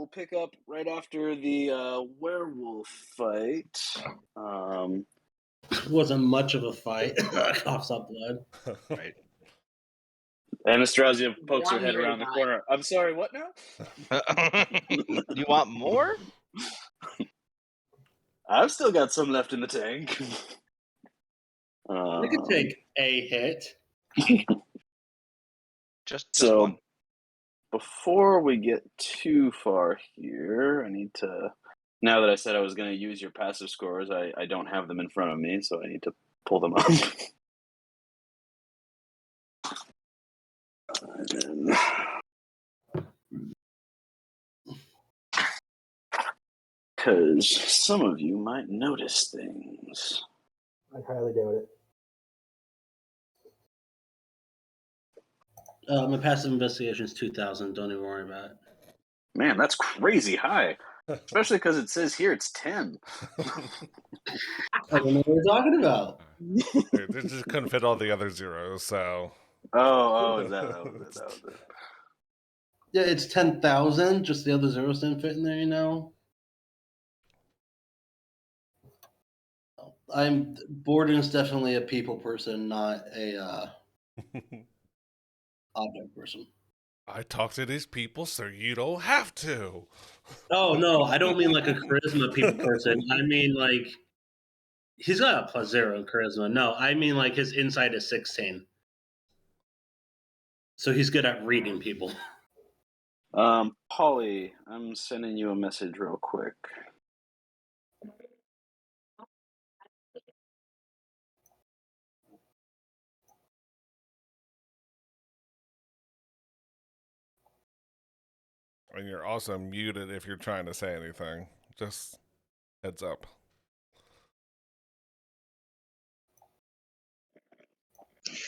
we'll pick up right after the werewolf fight. Wasn't much of a fight. Coughs up blood. Right. Anastasia pokes her head around the corner. I'm sorry, what now? You want more? I've still got some left in the tank. I could take a hit. Just so, one. Before we get too far here, I need to... Now that I said I was going to use your passive scores, I don't have them in front of me, so I need to pull them up. Because some of you might notice things. I highly doubt it. My passive investigation is 2,000. Don't even worry about it. Man, that's crazy high. Especially because it says here it's 10. I don't know what we're talking about. They just couldn't fit all the other zeros, so... Oh, that was it. Yeah, it's 10,000. Just the other zeros didn't fit in there, you know? Borden's definitely a people person, not a object person. I talk to these people so you don't have to. Oh, no, I don't mean like a charisma people person. I mean like, he's got a +0 in charisma. No, I mean like his insight is 16. So he's good at reading people. Polly, I'm sending you a message real quick. And you're also muted if you're trying to say anything. Just heads up.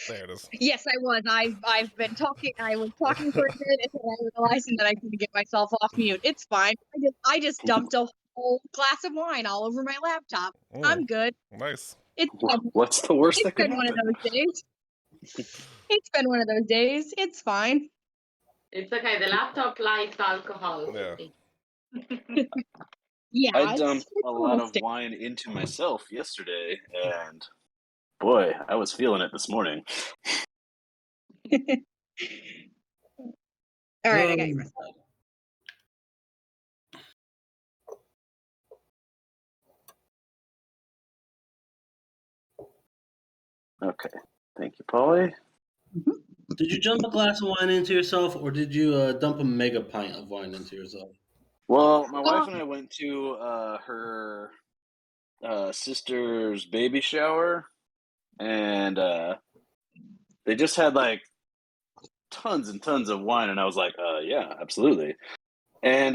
There it is. Yes, I was. I've been talking. I was talking for a bit, and then I realized that I couldn't get myself off mute. It's fine. I just dumped a whole glass of wine all over my laptop. I'm good. Nice. What's the worst that could happen? It's been one of those days. It's been one of those days. It's fine. It's okay. The laptop likes alcohol. Yeah. Yeah. I dumped a lot of wine into myself yesterday, and boy, I was feeling it this morning. All right, I got you. Okay. Thank you, Polly. Did you dump a glass of wine into yourself, or did you dump a mega pint of wine into yourself? Well, my wife and I went to her sister's baby shower, and they just had like tons and tons of wine, and I was like, yeah, absolutely. And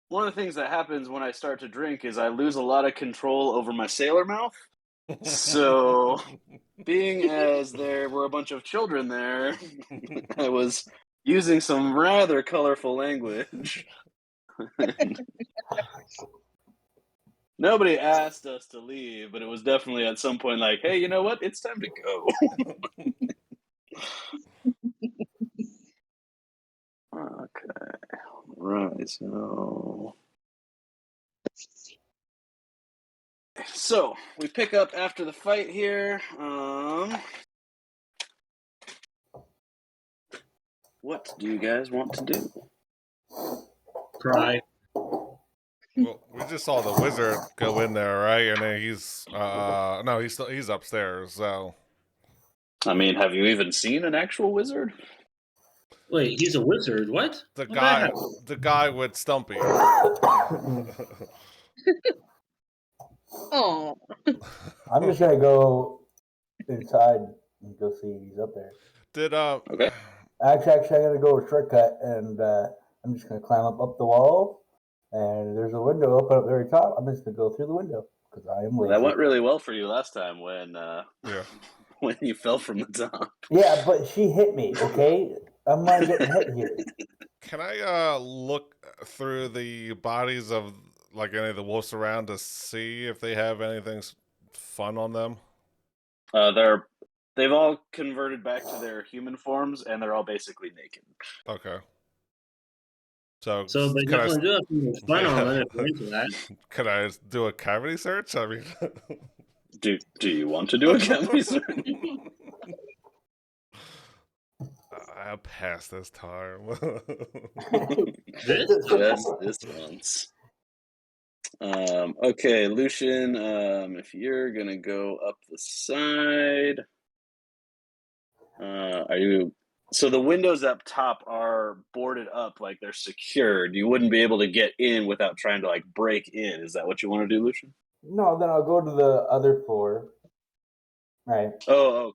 one of the things that happens when I start to drink is I lose a lot of control over my sailor mouth. So, being as there were a bunch of children there, I was using some rather colorful language. Nobody asked us to leave, but it was definitely at some point like, hey, you know what? It's time to go. Okay. Right, so we pick up after the fight here. What do you guys want to do? Cry. Well, we just saw the wizard go in there, right? And then he's no, he's upstairs. So, I mean, have you even seen an actual wizard? Wait, he's a wizard. What? The guy with Stumpy. Oh. I'm just gonna go inside and go see if he's up there. Okay. Actually, I gotta go a shortcut, and I'm just gonna climb up the wall, and there's a window up at the very top. I'm just gonna go through the window because I am lazy. That went really well for you last time when when you fell from the top. Yeah, but she hit me. Okay, I'm not getting hit here. Can I look through the bodies of like any of the wolves around to see if they have anything fun on them? They've all converted back to their human forms, and they're all basically naked. Okay. So they definitely do have something fun on it if you're into that. Can I do a cavity search? I mean, Do you want to do a cavity search? I'll pass this time. Just this once. Okay, Lucian, if you're gonna go up the side, are you? So the windows up top are boarded up, like they're secured. You wouldn't be able to get in without trying to like break in. Is that what you want to do, Lucian? No, then I'll go to the other floor. Right. Oh,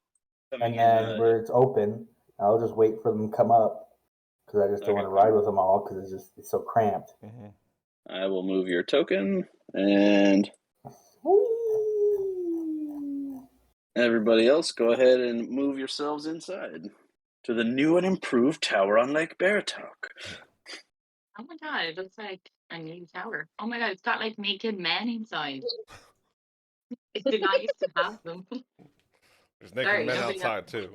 and then where it's open, I'll just wait for them to come up because I just don't want to ride with them all because it's so cramped. Mm-hmm. I will move your token and everybody else go ahead and move yourselves inside to the new and improved tower on Lake Baratok. Oh my god, it looks like a new tower. Oh my god, it's got like naked men inside. It did not used to have them. There's naked men outside too.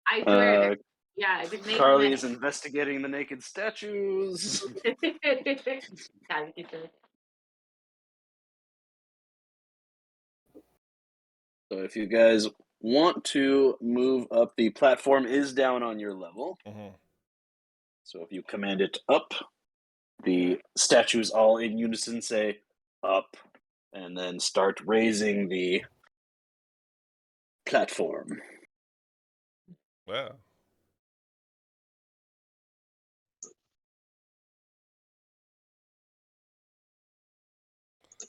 I swear. Yeah, it's naked Carly men. is investigating the naked statues. So if you guys want to move up, the platform is down on your level. Mm-hmm. So if you command it up, the statues all in unison say up, and then start raising the platform. Yeah.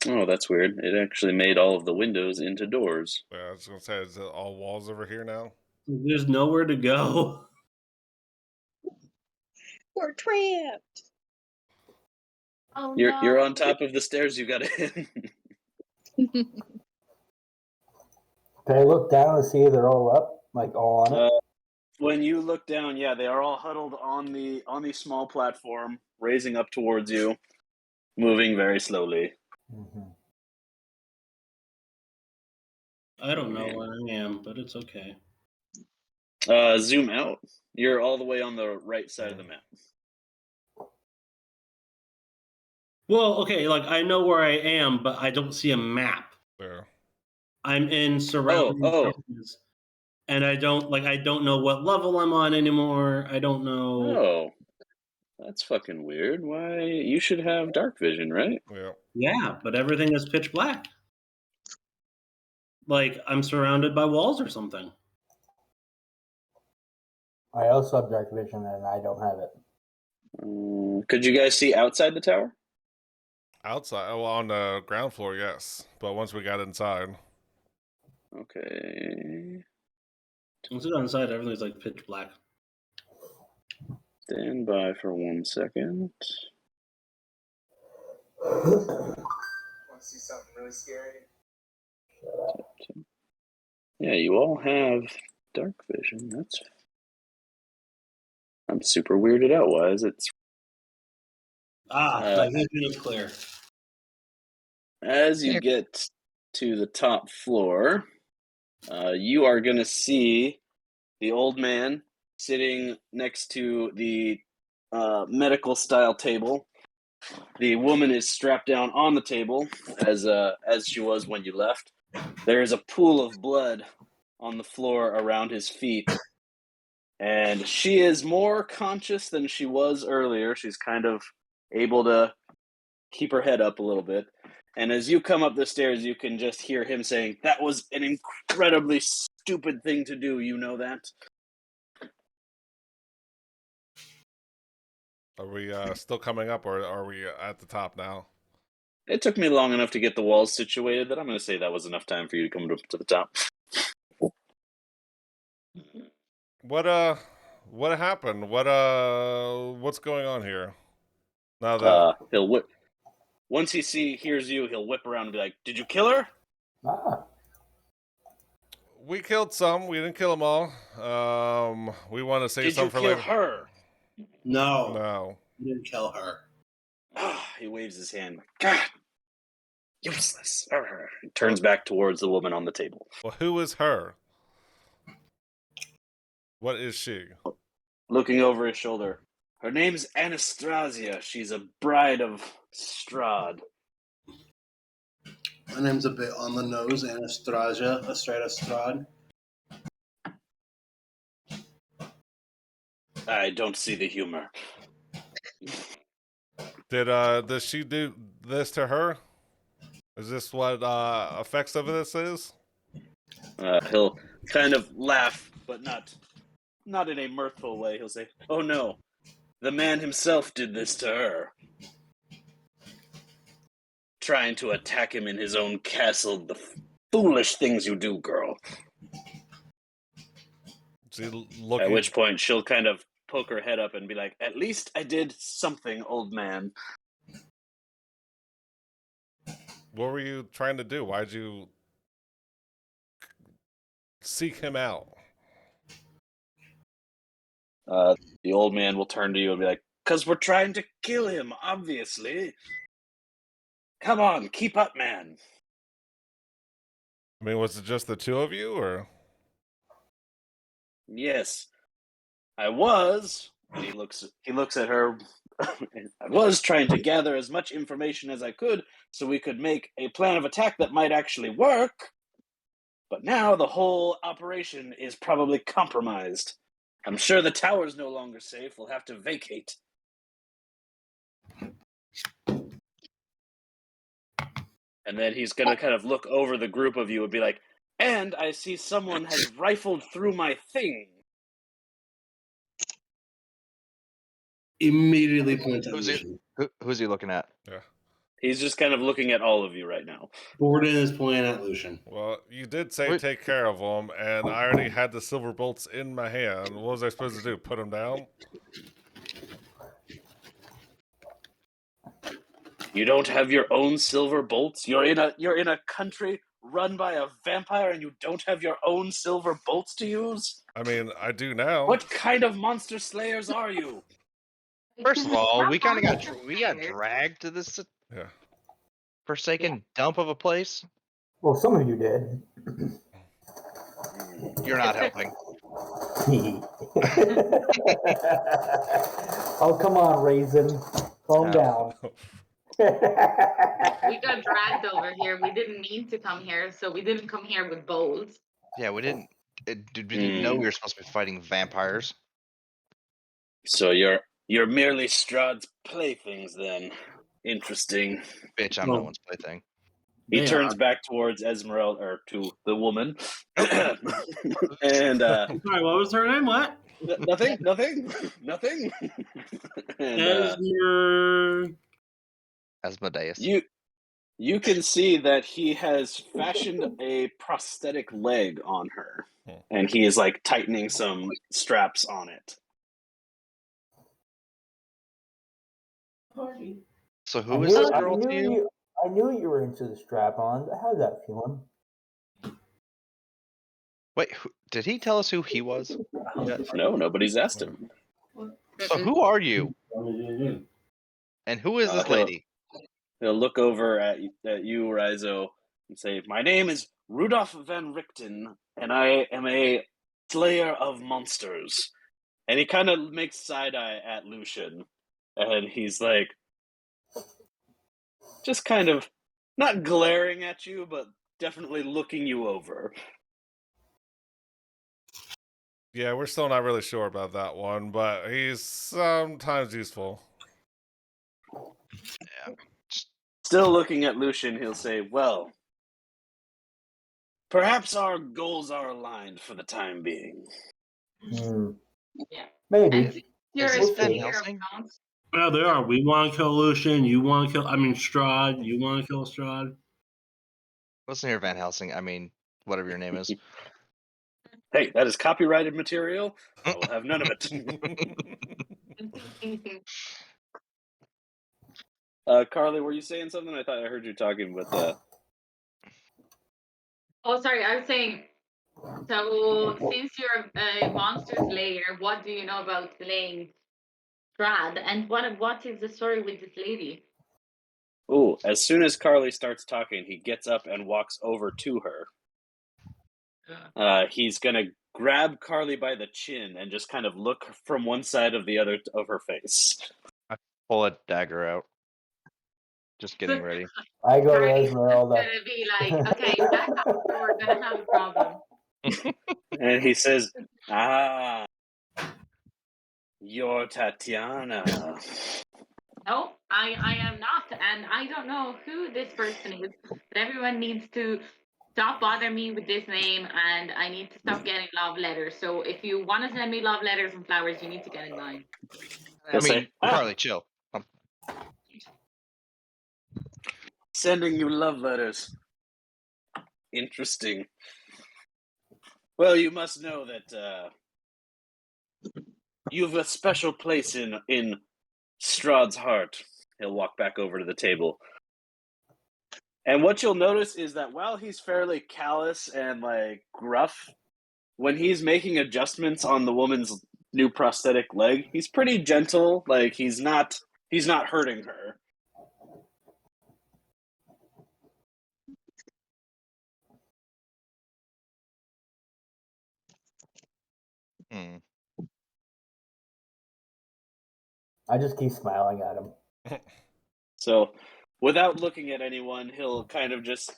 Oh, that's weird. It actually made all of the windows into doors. Yeah, I was gonna say, is it all walls over here now? There's nowhere to go. We're trapped. Oh, You're on top of the stairs. You got in. Can I look down and see they're all up, like all on it? When you look down, yeah, they are all huddled on the small platform, raising up towards you, moving very slowly. Mm-hmm. I don't know where I am, but it's okay. Zoom out. You're all the way on the right side of the map. Well, okay, like I know where I am, but I don't see a map. Yeah. I'm in surrounding areas, and I don't know what level I'm on anymore. I don't know. Oh, that's fucking weird. Why? You should have dark vision, right? Yeah. Yeah, but everything is pitch black. Like I'm surrounded by walls or something. I also have dark vision and I don't have it. Could you guys see outside the tower? Outside, well, on the ground floor, yes. But once we got inside. Okay. Once you go inside, everything's like pitch black. Stand by for 1 second. Want to see something really scary? Yeah, you all have dark vision. I'm super weirded out. Why is it? My vision is clear. As you get to the top floor, you are going to see the old man sitting next to the medical style table. The woman is strapped down on the table as she was when you left. There is a pool of blood on the floor around his feet, and she is more conscious than she was earlier. She's kind of able to keep her head up a little bit. And as you come up the stairs, you can just hear him saying, "That was an incredibly stupid thing to do, you know that?" Are we still coming up, or are we at the top now? It took me long enough to get the walls situated that I'm going to say that was enough time for you to come to the top. What happened? What's going on here? Now that he'll whip. Once he hears you, he'll whip around and be like, "Did you kill her?" We killed some. We didn't kill them all. We want to save some for later. Did you kill her? No. You didn't kill her. He waves his hand. God, useless. He turns back towards the woman on the table. Well, who is her? What is she? Looking over his shoulder. Her name's Anastasia. She's a bride of Strahd. My name's a bit on the nose, Anastasia, Strahd. I don't see the humor. Does she do this to her? Is this what effects of this is? He'll kind of laugh, but not in a mirthful way. He'll say, "Oh no, the man himself did this to her. Trying to attack him in his own castle. The foolish things you do, girl." At which point she'll kind of poke her head up and be like, "At least I did something, old man." What were you trying to do? Why'd you seek him out? The old man will turn to you and be like, "'Cause we're trying to kill him, obviously. Come on, keep up, man." I mean, was it just the two of you, or? Yes, I was. And he looks at her. I was trying to gather as much information as I could so we could make a plan of attack that might actually work. But now the whole operation is probably compromised. I'm sure the tower's no longer safe. We'll have to vacate. And then he's going to kind of look over the group of you and be like, "And I see someone has rifled through my thing." Immediately points at Who's Lucian. Who's he looking at? Yeah. He's just kind of looking at all of you right now. Gordon is pointing at Lucian. Well, you did say Wait. take care of them, and I already had the silver bolts in my hand. What was I supposed to do? Put them down? You don't have your own silver bolts? You're in a country run by a vampire and you don't have your own silver bolts to use? I mean, I do now. What kind of monster slayers are you? First of all, we kind of got Monster we got Slayer. dragged to this Yeah. forsaken dump of a place. Well, some of you did. You're not helping. Oh, come on, Raisin. Calm down. We got dragged over here. We didn't mean to come here, so we didn't come here with bowls. Yeah, we didn't. We didn't know we were supposed to be fighting vampires. So you're merely Strahd's playthings then. Interesting. Bitch, I'm no one's plaything. He They turns are. back towards Esmeralda, or to the woman. And Sorry, what was her name? What? nothing. And Esmer. Asmodeus. you can see that he has fashioned a prosthetic leg on her, and he is like tightening some straps on it. So who is this girl to you? I knew you were into the strap-ons. How's that feeling? Wait, did he tell us who he was? No, nobody's asked him. So who are you? And who is this lady? He'll look over at you, Rizo, and say, "My name is Rudolph van Richten, and I am a slayer of monsters." And he kind of makes side-eye at Lucian, and he's like, just kind of, not glaring at you, but definitely looking you over. Yeah, we're still not really sure about that one, but he's sometimes useful. Yeah. Still looking at Lucian, he'll say, "Well, perhaps our goals are aligned for the time being." Yeah. Maybe. And you're Is a this Van slayer of Helsing? monsters. Yeah, they are. We want to kill Lucian. You want to kill. I mean, Strahd. You want to kill Strahd. Listen here, Van Helsing. I mean, whatever your name is. Hey, that is copyrighted material. I will have none of it. Carly, were you saying something? I thought I heard you talking with Oh, sorry. I was saying. So, since you're a monster slayer, what do you know about slaying Strahd? And what is the story with this lady? Oh, as soon as Carly starts talking, he gets up and walks over to her. He's gonna grab Carly by the chin and just kind of look from one side of the other of her face. Pull a dagger out. Just getting ready. I go to Carly's Esmeralda. gonna be like, okay, back up, or we're gonna have a problem. And he says, "Ah, you're Tatiana." No, I am not, and I don't know who this person is, but everyone needs to stop bothering me with this name, and I need to stop getting love letters. So if you want to send me love letters and flowers, you need to get in line. I He'll mean, say, "Ah." Carly, chill. Sending you love letters. Interesting. Well, you must know that you have a special place in Strahd's heart. He'll walk back over to the table. And what you'll notice is that while he's fairly callous and like gruff, when he's making adjustments on the woman's new prosthetic leg, he's pretty gentle. Like he's not hurting her. Hmm. I just keep smiling at him. So, without looking at anyone, he'll kind of just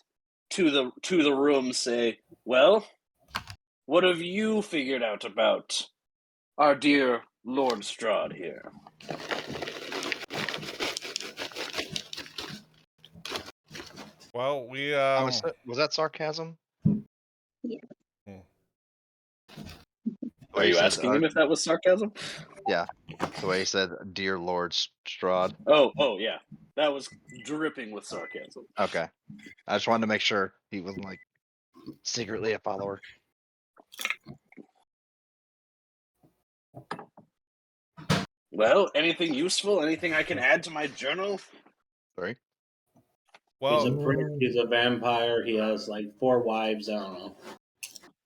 to the room say, "Well, what have you figured out about our dear Lord Strahd here?" Well, we Was that sarcasm? Yeah. Are you asking him if that was sarcasm? Yeah, the way he said, "Dear Lord Strahd." Oh yeah, that was dripping with sarcasm. Okay, I just wanted to make sure he wasn't like secretly a follower. Well, anything useful? Anything I can add to my journal? Sorry. He's a well, priest. He's a vampire. He has like 4 wives. I don't know.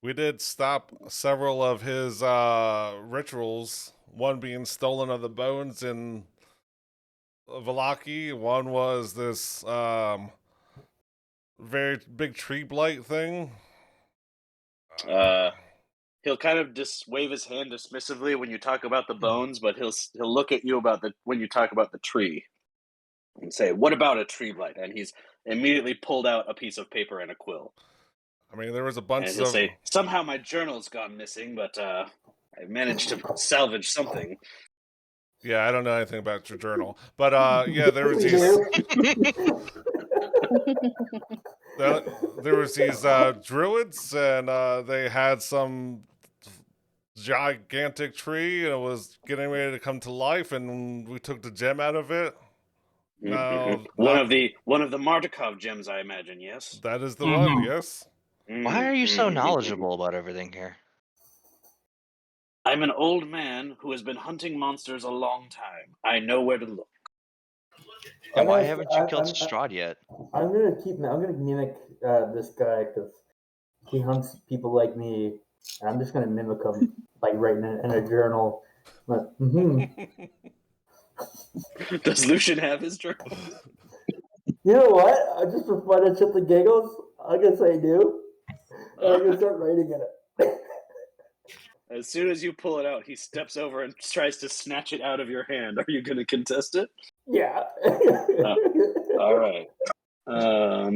we did stop several of his rituals. One being stolen of the bones in Valaki. One was this very big tree blight thing. He'll kind of just wave his hand dismissively when you talk about the bones, but he'll look at you when you talk about the tree, and say, "What about a tree blight?" And he's immediately pulled out a piece of paper and a quill. I mean, there was a And bunch he'll of. say, "Somehow my journal's gone missing, but I managed to salvage something." Yeah, I don't know anything about your journal, but yeah, there was We these. do. There was these druids, and they had some gigantic tree, and it was getting ready to come to life, and we took the gem out of it. No, one of the Martikov gems, I imagine. Yes, that is the one. Yes. Why are you so knowledgeable about everything here? I'm an old man who has been hunting monsters a long time. I know where to look. And why haven't you killed Strahd yet? I'm gonna mimic this guy because he hunts people like me, and I'm just gonna mimic him, like writing in a journal. But, Does Lucian have his journal? You know what? I just for fun and shit and giggles, I guess I do. And I'm gonna start writing in it. As soon as you pull it out, he steps over and tries to snatch it out of your hand. Are you going to contest it? Yeah. All right.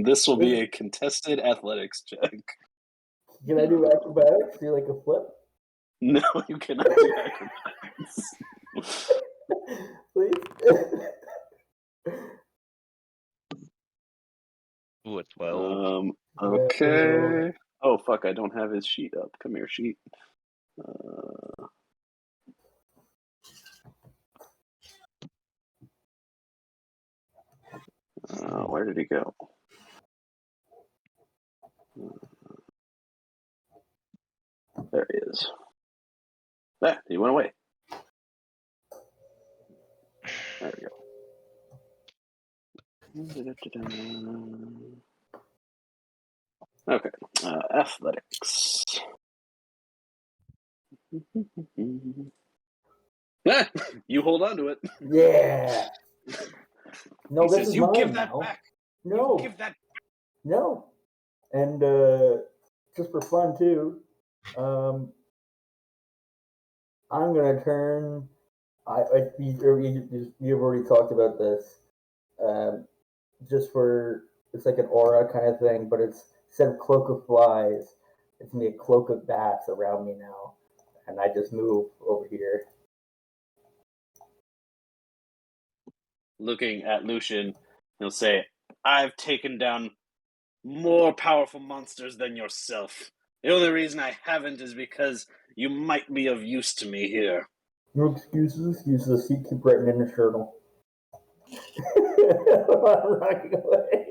This will be a contested athletics check. Can I do acrobatics? Do like a flip? No, you cannot do acrobatics. Please. Ooh, a 12. Okay. Oh, fuck, I don't have his sheet up. Come here, sheet. Where did he go? There he is. There, he went away. There we go. Okay, athletics. You hold on to it. Yeah. No, He this says, is "You mine give that now. back. No. You give that." No. And just for fun too, I'm gonna turn. You've already talked about this. Just for it's like an aura kind of thing, but it's instead of cloak of flies, it's gonna be a cloak of bats around me now, and I just move over here. Looking at Lucian, he'll say, "I've taken down more powerful monsters than yourself. The only reason I haven't is because you might be of use to me here." No excuses. Keep writing in the journal. I'm running away.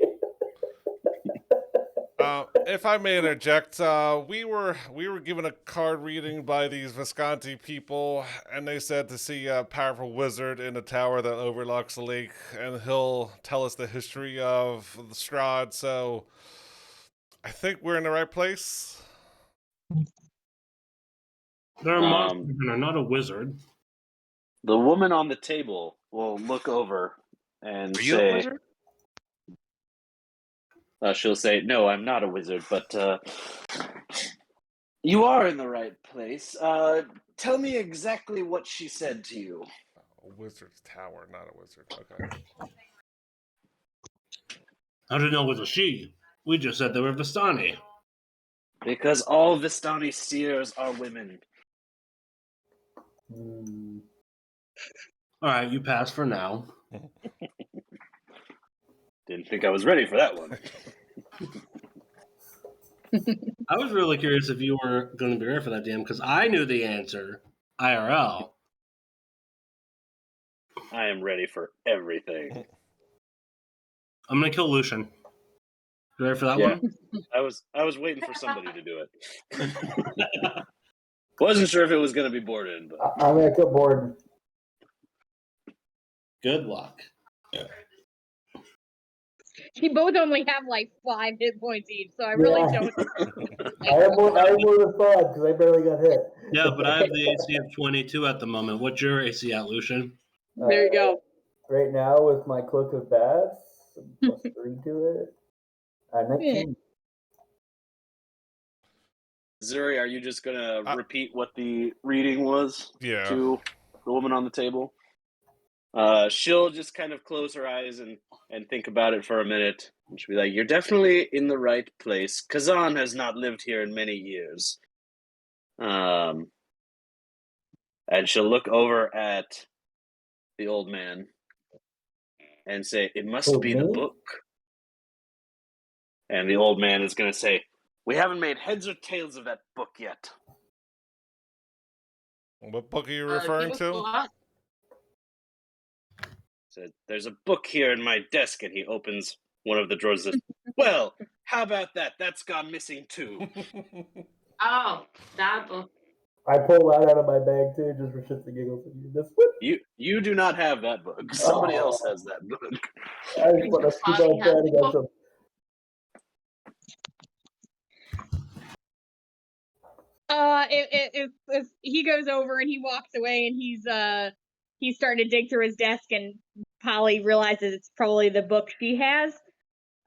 If I may interject, we were given a card reading by these Visconti people, and they said to see a powerful wizard in a tower that overlooks the lake, and he'll tell us the history of the Strahd. So, I think we're in the right place. There are monsters and I'm not a wizard. The woman on the table will look over and Are you a say, wizard? she'll say, "No, I'm not a wizard, but you are in the right place. Tell me exactly what she said to you." A wizard's tower, not a wizard. Okay. How did you know it was a she? We just said they were Vistani. Because all Vistani seers are women. All right, you pass for now. Didn't think I was ready for that one. I was really curious if you were going to be ready for that, Dan, because I knew the answer. IRL. I am ready for everything. I'm going to kill Lucian. You ready for that Yeah. one? I was waiting for somebody to do it. Wasn't sure if it was going to be Borden, but I'm gonna kill Borden. Good luck. You both only have like 5 hit points each, so I really don't. I have more than 5 because I barely got hit. Yeah, but I have the AC of 22 at the moment. What's your AC at, Lucian? There you go. Right now, with my cloak of bats, plus 3 to it. 19. Zuri, are you just going to repeat what the reading was to the woman on the table? She'll just kind of close her eyes and think about it for a minute. And she'll be like, "You're definitely in the right place. Kazan has not lived here in many years." And she'll look over at the old man and say, "It must be the book." And the old man is going to say, "We haven't made heads or tails of that book yet." What book are you referring to? Said, "There's a book here in my desk," and he opens one of the drawers and says, "Well, how about that? That's gone missing too." Oh, that book. I pull that out of my bag too, just for shits and giggles. This one? You do not have that book. Somebody else has that book. I just want to keep on chatting on some. If he goes over and he walks away and he's starting to dig through his desk and Polly realizes it's probably the book she has.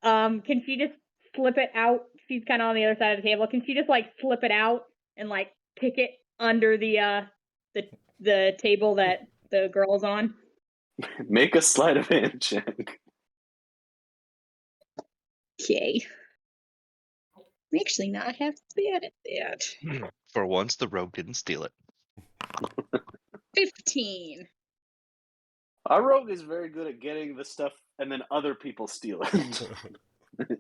Can she just slip it out? She's kind of on the other side of the table. Can she just like slip it out and like pick it under the table that the girl's on? Make a sleight of hand check. Okay. I'm actually not half bad at that. For once, the rogue didn't steal it. 15. Our rogue is very good at getting the stuff and then other people steal it.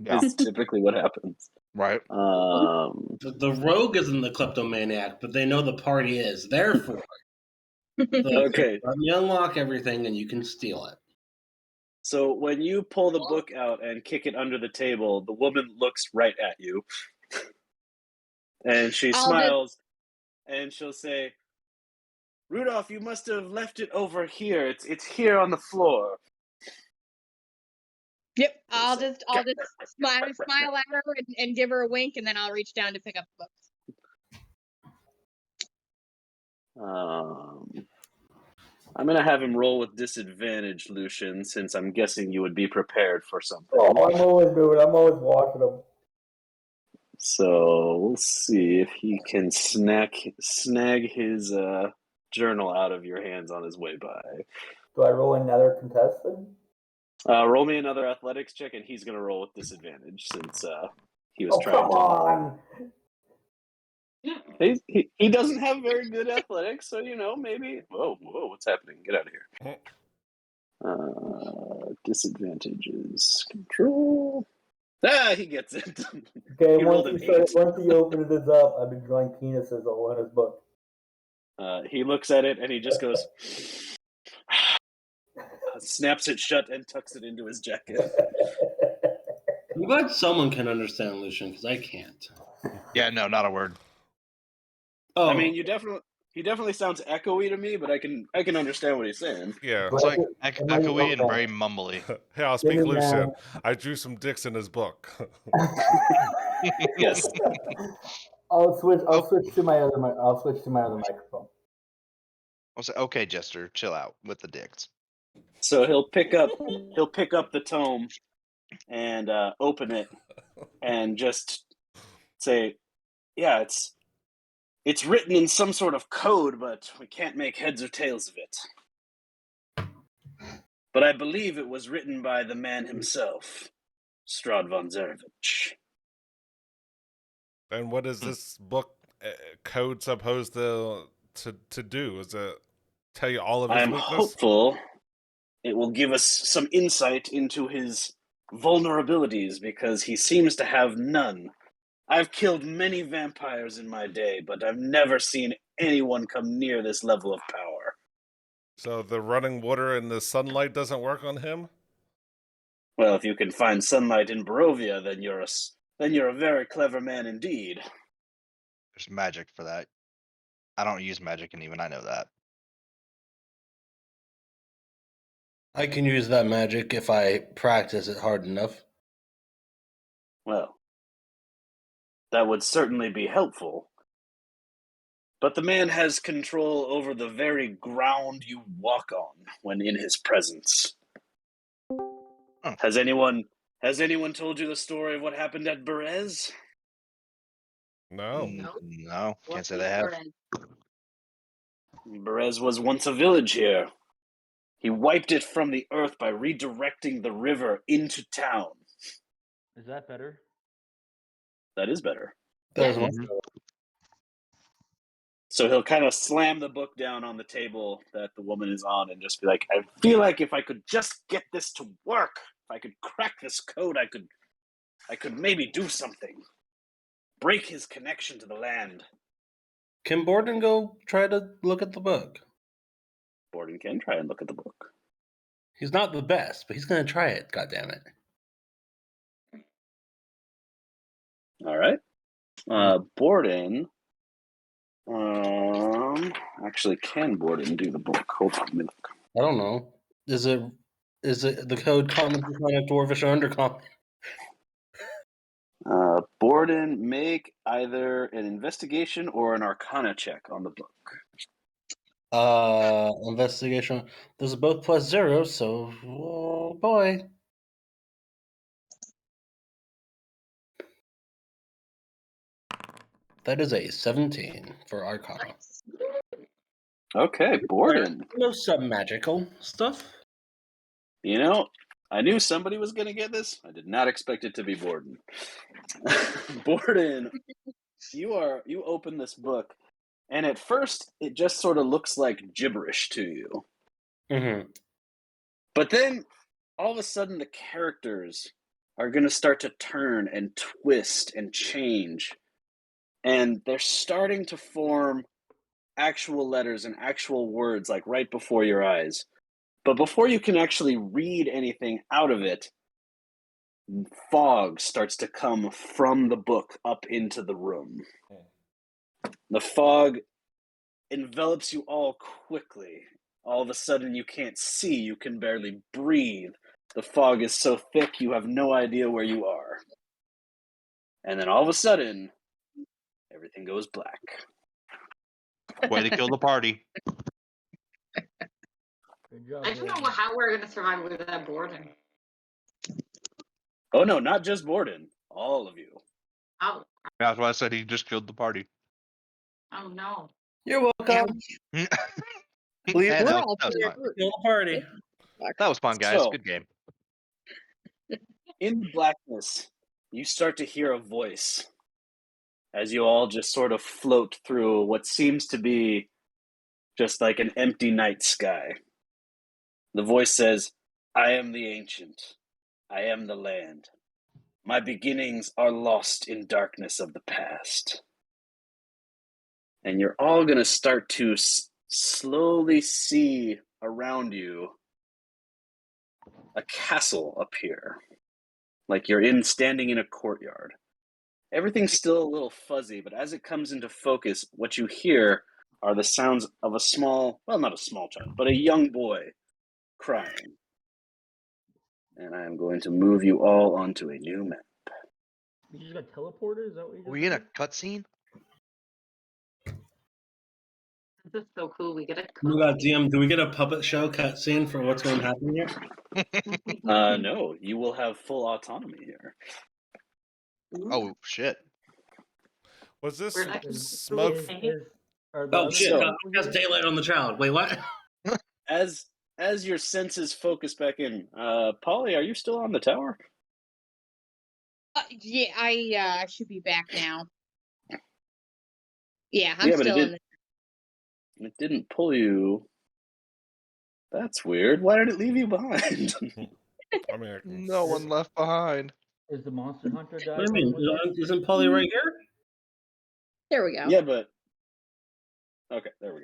That's typically what happens. Right. The rogue isn't the kleptomaniac, but they know the party is. Therefore, okay. Let me unlock everything and you can steal it. So when you pull the book out and kick it under the table, the woman looks right at you. And she smiles and she'll say, "Rudolph, you must have left it over here. It's here on the floor." Yep, I'll just smile at her and give her a wink, and then I'll reach down to pick up the books. I'm gonna have him roll with disadvantage, Lucian, since I'm guessing you would be prepared for something. Oh, I'm always doing it. I'm always watching them. So we'll see if he can snag his journal out of your hands on his way by. Do I roll another contest then? Roll me another athletics check, and he's going to roll with disadvantage since he was Oh, trying come to. on! He doesn't have very good athletics, so maybe. Whoa, what's happening? Get out of here. Disadvantages. Control. He gets it. Okay, He rolled an 8. once he opens this up, I've been drawing penises all in his book. He looks at it and he just goes, snaps it shut and tucks it into his jacket. I'm glad someone can understand Lucian, because I can't. Yeah, no, not a word. Oh, I mean, he definitely sounds echoey to me, but I can understand what he's saying. Yeah. It's like echoey and very mumbly. Hey, I'll speak Give me Lucian. now. I drew some dicks in his book. Yes. I'll switch to my other microphone. I'll say, okay, Jester, chill out with the dicks. So he'll pick up the tome and open it and just say, "Yeah, it's written in some sort of code, but we can't make heads or tails of it. But I believe it was written by the man himself, Strahd von Richten." And what is this book code supposed to do? Is it tell you all of his I'm weakness? hopeful it will give us some insight into his vulnerabilities, because he seems to have none. I've killed many vampires in my day, but I've never seen anyone come near this level of power. So the running water and the sunlight doesn't work on him? Well, if you can find sunlight in Barovia, then you're a very clever man indeed. There's magic for that. I don't use magic, and even I know that. I can use that magic if I practice it hard enough. Well, that would certainly be helpful. But the man has control over the very ground you walk on when in his presence. Oh. Has anyone told you the story of what happened at Berez? No. No, can't say they have. Berez was once a village here. He wiped it from the earth by redirecting the river into town. Is that better? That is better. That was Mhm. one. So he'll kind of slam the book down on the table that the woman is on and just be like, I feel like if I could just get this to work, if I could crack this code, I could maybe do something. Break his connection to the land. Can Borden go try to look at the book? Borden can try and look at the book. He's not the best, but he's going to try it. God damn it! All right. Borden. Actually, can Borden do the book? Hold on a minute. I don't know. Is it the code common to dwarvish or undercommon? Borden, make either an investigation or an arcana check on the book. Investigation. Those are both +0, so oh boy. That is a 17 for Arcana. Okay, Borden. No sub-magical stuff. You know, I knew somebody was going to get this. I did not expect it to be Borden. Borden, you open this book, and at first it just sort of looks like gibberish to you. Mm-hmm. But then all of a sudden the characters are going to start to turn and twist and change. And they're starting to form actual letters and actual words, like right before your eyes. But before you can actually read anything out of it, fog starts to come from the book up into the room. The fog envelops you all quickly. All of a sudden you can't see, you can barely breathe. The fog is so thick you have no idea where you are. And then all of a sudden, everything goes black. Way to kill the party. Good job, I don't know how we're gonna survive with that Borden. Oh no, not just Borden. All of you. Oh, That's why I said he just killed the party. oh no. You're welcome. And We're that all was here. fun. Kill the party. That was fun, guys. So- Good game. In the blackness, you start to hear a voice as you all just sort of float through what seems to be just like an empty night sky. The voice says, I am the ancient. I am the land. My beginnings are lost in darkness of the past. And you're all going to start to slowly see around you a castle appear. Like you're standing in a courtyard. Everything's still a little fuzzy, but as it comes into focus, what you hear are the sounds of not a small child, but a young boy crying. And I am going to move you all onto a new map. You just got teleported? Is that what you just Were we in a did? cutscene? This is so cool. We get a Oh my god, DM, do we get a puppet show cutscene for what's going to happen here? No, you will have full autonomy here. Oh shit! Was this We're like- smoke? Are the Oh other shit, So- people that's here? daylight on the child. Wait, what? As your senses focus back in, Polly, are you still on the tower? Yeah, I should be back now. Yeah, I'm Yeah, but still in. it didn't pull you. That's weird. Why did it leave you behind? I mean, I can No one left behind. Is the monster hunter guy? What do you mean? coming with us? Isn't Polly right here? There we go. Yeah, but okay, there we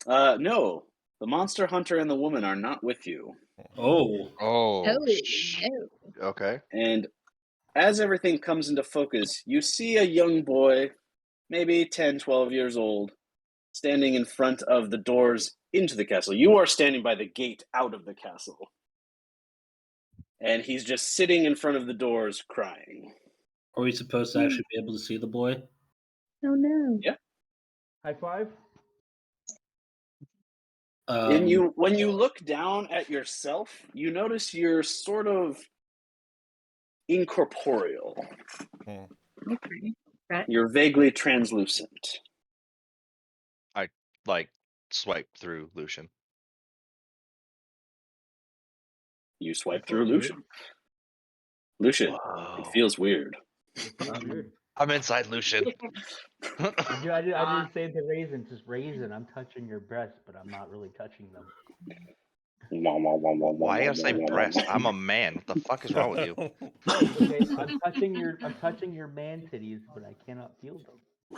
go. No, the monster hunter and the woman are not with you. Oh. Oh. Oh, no. Okay. And as everything comes into focus, you see a young boy, maybe 10, 12 years old, standing in front of the doors into the castle. You are standing by the gate out of the castle. And he's just sitting in front of the doors crying. Are we supposed to actually be able to see the boy? Oh no. Yeah. High five? And when you look down at yourself, you notice you're sort of incorporeal. Okay. You're vaguely translucent. Like swipe through Lucian. You swipe That's through weird. Lucian. Lucian, Whoa. it feels weird. It feels weird. I'm inside Lucian. I didn't say the raisin, just raisin. I'm touching your breast, but I'm not really touching them. Why you gotta say breast? I'm a man. What the fuck is wrong with you? Okay, I'm touching your man titties, but I cannot feel them.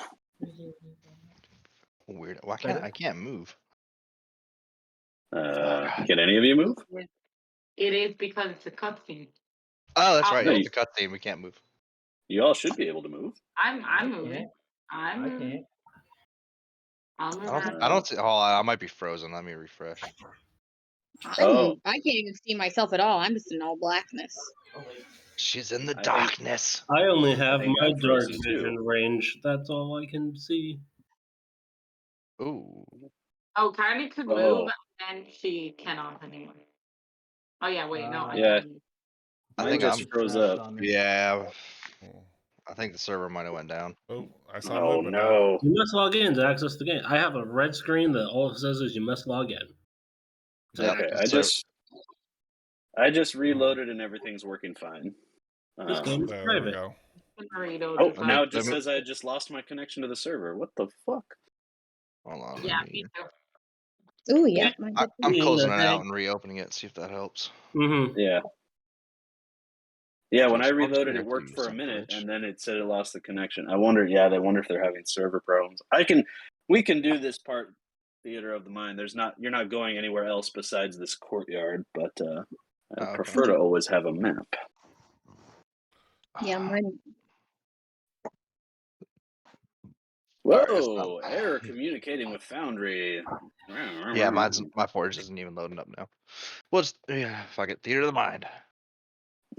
Weird. Why Better? I can't move. Can any of you move? It is because it's a cutscene. Oh, that's right. No, It's a cutscene. We can't move. You all should be able to move. I'm moving. I'm I moving. can't. I'm I don't. moving. I don't see. Oh, I might be frozen. Let me refresh. Oh. I can't even see myself at all. I'm just in all blackness. She's in the I think- darkness. I only have think my I'm dark frozen, too. vision range. That's all I can see. Ooh. Oh, Carly could Oh. move, and she cannot anymore. Oh yeah, wait, no, I Yeah. can move. I Mine think just I'm. froze Trapped up. on me. Yeah. I think the server might have went down. Oh, I saw Oh movement now. no. You must log in to access the game. I have a red screen that all it says is you must log in. Yeah, Okay, the I just reloaded and everything's working fine. This game is There we private. go. Burrito Oh, design. now it just Let me- says I just lost my connection to the server. What the fuck? Hold on. Yeah, let me- me too. Oh yeah. I'm Yeah, closing it hey. out and reopening it. See if that helps. Mm-hmm. Yeah. Yeah, when I Just reloaded, here it worked to for a use minute, Twitch. and then it said it lost the connection. I wonder if they're having server problems. We can do this part, theater of the mind. You're not going anywhere else besides this courtyard, but I okay. prefer to always have a map. Yeah, mine. Alright, it's Whoa! Error communicating with Foundry. Yeah, my forge isn't even loading up now. Well, just fuck it. Theater of the mind.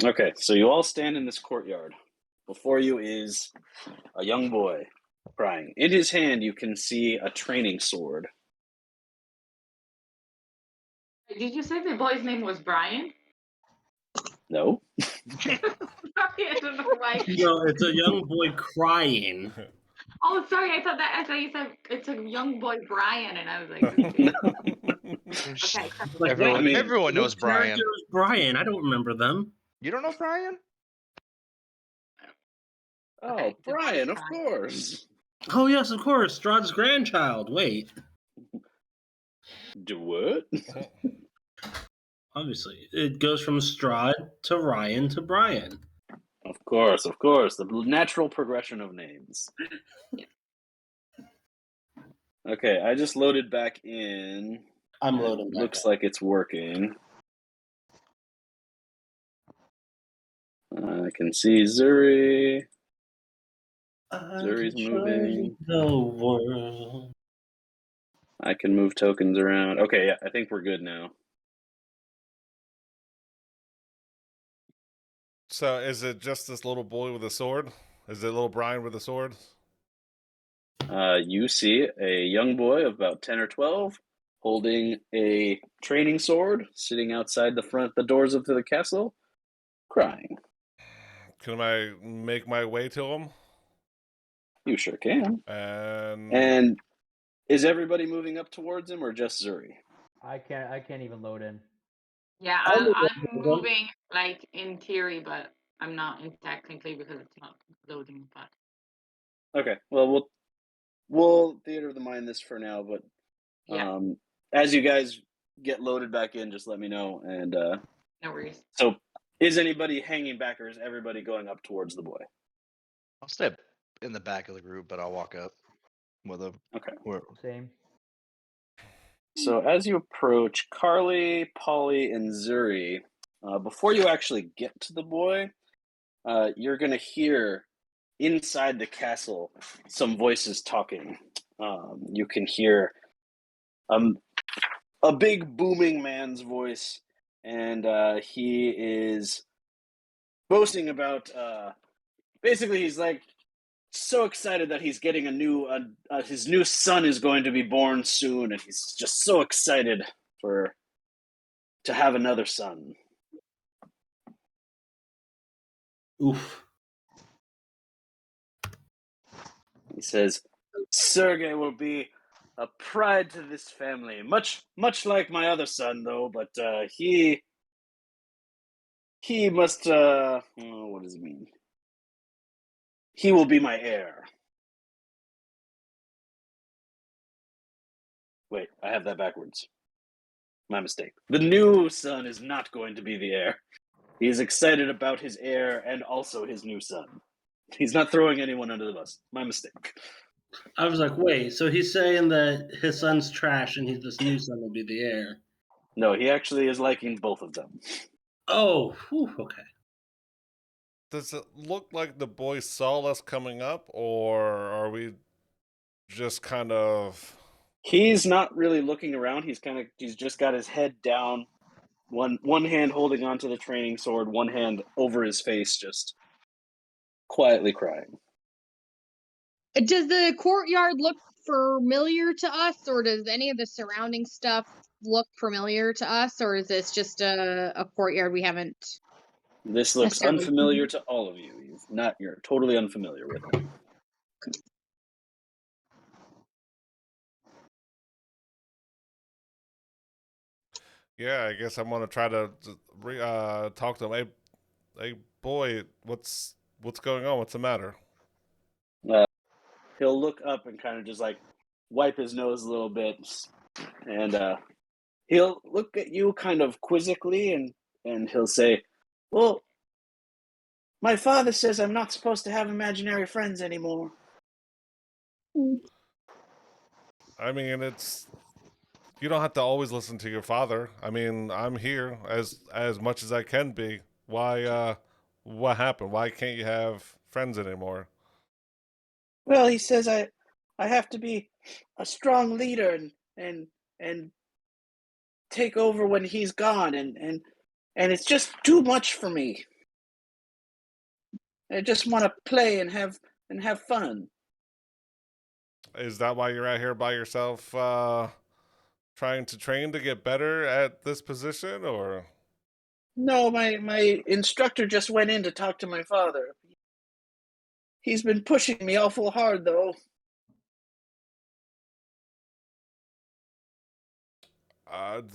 Okay, so you all stand in this courtyard. Before you is a young boy crying. In his hand, you can see a training sword. Did you say the boy's name was Brian? No? Sorry, I don't know why. No, it's a young boy crying. Oh, sorry. I thought you said it's a young boy Brian, and I was like, okay. Like, Everyone, wait, everyone knows what Brian. character is Brian? I don't remember them. You don't know Brian? Oh, Okay, the Brian, of voice course. Oh yes, of course, Strahd's grandchild. Wait, Do what? obviously, it goes from Strahd to Ryan to Brian. Of course. The natural progression of names. Okay, I just loaded back in. I'm loading. Looks like it's working. I can see Zuri. Zuri's moving. The world. I can move tokens around. Okay, yeah, I think we're good now. So is it just this little boy with a sword? Is it little Brian with a sword? You see a young boy of about 10 or 12 holding a training sword, sitting outside the doors of the castle, crying. Can I make my way to him? You sure can. And is everybody moving up towards him or just Zuri? I can't even load in. Yeah, I'm moving like in theory, but I'm not technically because it's not loading. But Okay, well we'll theater of the mind this for now, but yeah, as you guys get loaded back in, just let me know. And no worries. so, is anybody hanging back, or is everybody going up towards the boy? I'll stay in the back of the group, but I'll walk up with him. Okay. Same. So as you approach Carly, Polly, and Zuri, before you actually get to the boy, you're gonna hear inside the castle some voices talking. You can hear a big booming man's voice, and he is boasting about. Basically, he's like so excited that he's getting his new son is going to be born soon, and he's just so excited to have another son. Oof. He says, Sergei will be a pride to this family, much like my other son, though. But he must. What does it mean? He will be my heir. Wait, I have that backwards. My mistake. The new son is not going to be the heir. He is excited about his heir and also his new son. He's not throwing anyone under the bus. My mistake. I was like, wait, so he's saying that his son's trash and this new son will be the heir. No, he actually is liking both of them. Oh, whew, okay. Does it look like the boy saw us coming up, or are we just kind of... He's not really looking around. He's just got his head down, one hand holding onto the training sword, one hand over his face, just quietly crying. Does the courtyard look familiar to us, or does any of the surrounding stuff look familiar to us, or is this just a courtyard we haven't? This looks unfamiliar to all of you. You're totally unfamiliar with it. Yeah, I guess I'm gonna try to talk to him. Hey, boy, what's going on? What's the matter? He'll look up and kind of just like wipe his nose a little bit, and he'll look at you kind of quizzically, and he'll say, "Well, my father says I'm not supposed to have imaginary friends anymore." I mean, you don't have to always listen to your father. I mean, I'm here as much as I can be. Why? What happened? Why can't you have friends anymore? Well, he says I have to be a strong leader and take over when he's gone, and it's just too much for me. I just want to play and have fun. Is that why you're out here by yourself, trying to train to get better at this position, or? No, my instructor just went in to talk to my father. He's been pushing me awful hard, though.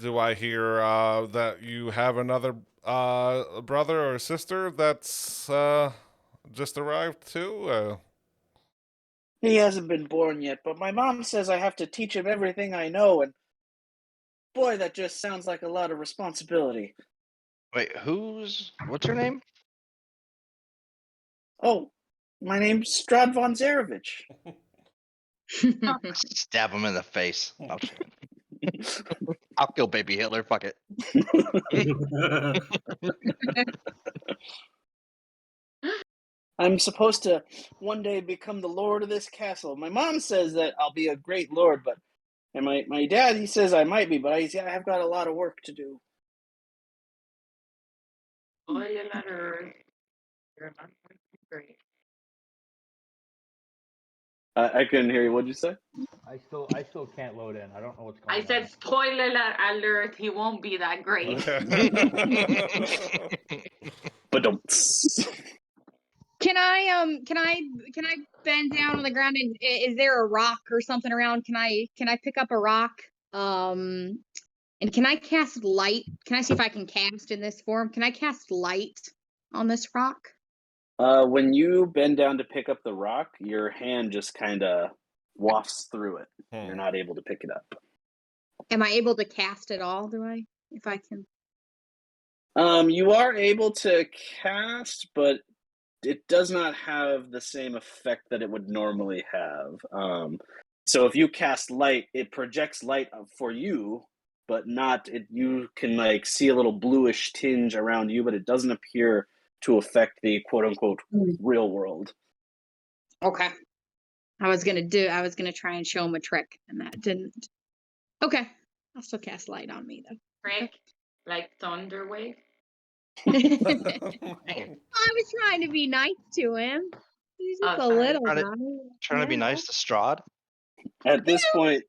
Do I hear that you have another brother or sister that's just arrived too? He hasn't been born yet, but my mom says I have to teach him everything I know, and boy, that just sounds like a lot of responsibility. Wait, what's her name? Oh, my name's Strahd von Zarevich. Stab him in the face. I'll kill baby Hitler. Fuck it. I'm supposed to one day become the lord of this castle. My mom says that I'll be a great lord, and my dad, he says I might be, but I've got a lot of work to do. All your letters. You're not great. I couldn't hear you. What'd you say? I still can't load in. I don't know what's going on. I said spoiler alert. He won't be that great. But don't. Can I bend down on the ground and is there a rock or something around? Can I pick up a rock? And can I cast light? Can I see if I can cast in this form? Can I cast light on this rock? When you bend down to pick up the rock, your hand just kind of wafts through it. You're not able to pick it up. Am I able to cast at all? If I can? You are able to cast, but it does not have the same effect that it would normally have. So if you cast light, it projects light for you, but not it. You can like see a little bluish tinge around you, but it doesn't appear to affect the quote unquote real world. Okay. I was gonna try and show him a trick, and that didn't. Okay. I'll still cast light on me though. Trick, like Thunderwave. I was trying to be nice to him. He's just a little guy. Trying to be nice to Strahd. At this point,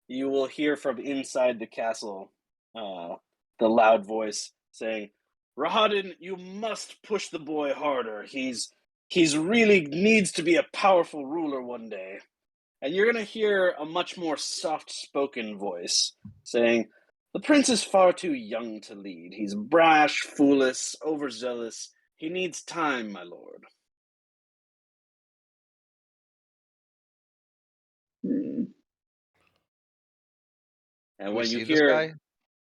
you will hear from inside the castle the loud voice saying, "Rahadin, you must push the boy harder. He's really needs to be a powerful ruler one day." And you're going to hear a much more soft-spoken voice saying, "The prince is far too young to lead. He's brash, foolish, overzealous. He needs time, my lord." And when you hear,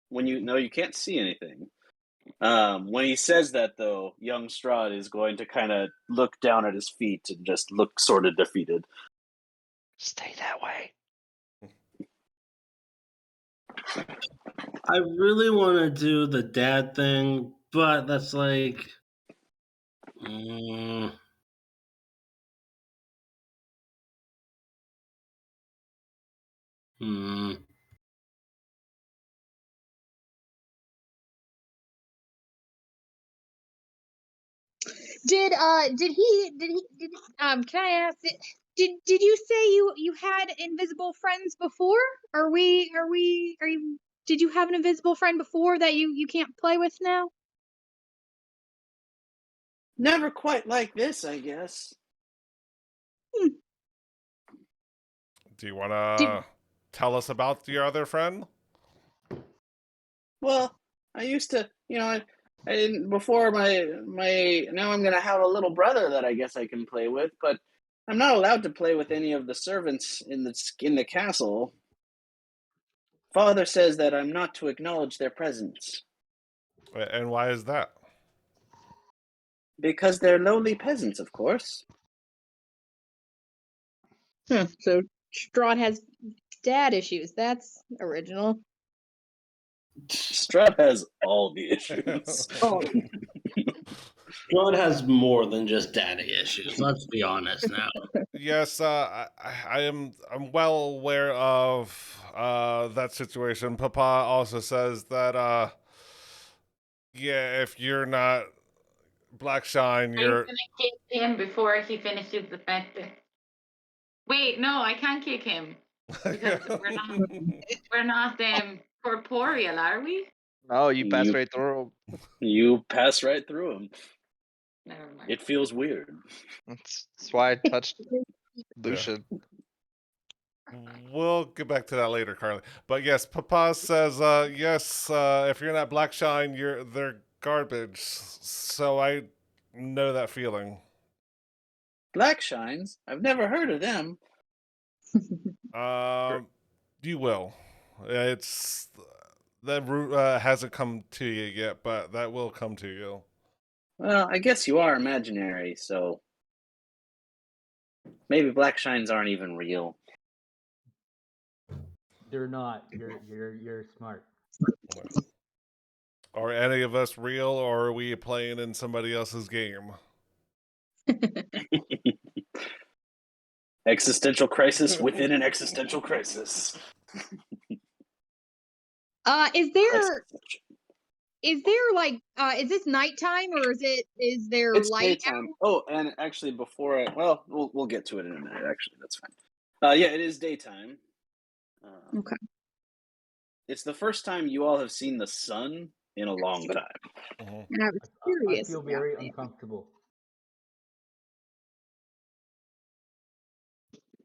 you can't see anything. When he says that, though, young Strahd is going to kind of look down at his feet and just look sort of defeated. Stay that way. I really want to do the dad thing, but that's like. Did can I ask did you say you had invisible friends before? Did you have an invisible friend before that you can't play with now? Never quite like this, I guess. Do you want to tell us about your other friend? Well, I used to, I didn't before my now I'm gonna have a little brother that I guess I can play with, but I'm not allowed to play with any of the servants in the castle. Father says that I'm not to acknowledge their presence. And why is that? Because they're lowly peasants, of course. So Strahd has dad issues. That's original. Strahd has all the issues. Strahd has more than just daddy issues. Let's be honest now. Yes, I'm well aware of that situation. Papa also says that if you're not Blackshine, you're gonna kick him before he finishes the sentence. Wait, no, I can't kick him because we're not corporeal, are we? No, you pass right through him. You pass right through him. Never mind. It feels weird. That's why I touched Lucian. We'll get back to that later, Carly. But yes, Papa says, yes, if you're not Black Shine, they're garbage. So I know that feeling. Black Shines? I've never heard of them. You will. It's that route hasn't come to you yet, but that will come to you. Well, I guess you are imaginary, so maybe Black Shines aren't even real. They're not. You're smart. Are any of us real, or are we playing in somebody else's game? Existential crisis within an existential crisis. Is there like is this nighttime or is there It's light daytime. out? Oh, and actually, before we'll get to it in a minute. Actually, that's fine. Yeah, it is daytime. Okay. It's the first time you all have seen the sun in a long time. And I was I curious. feel about very that. uncomfortable.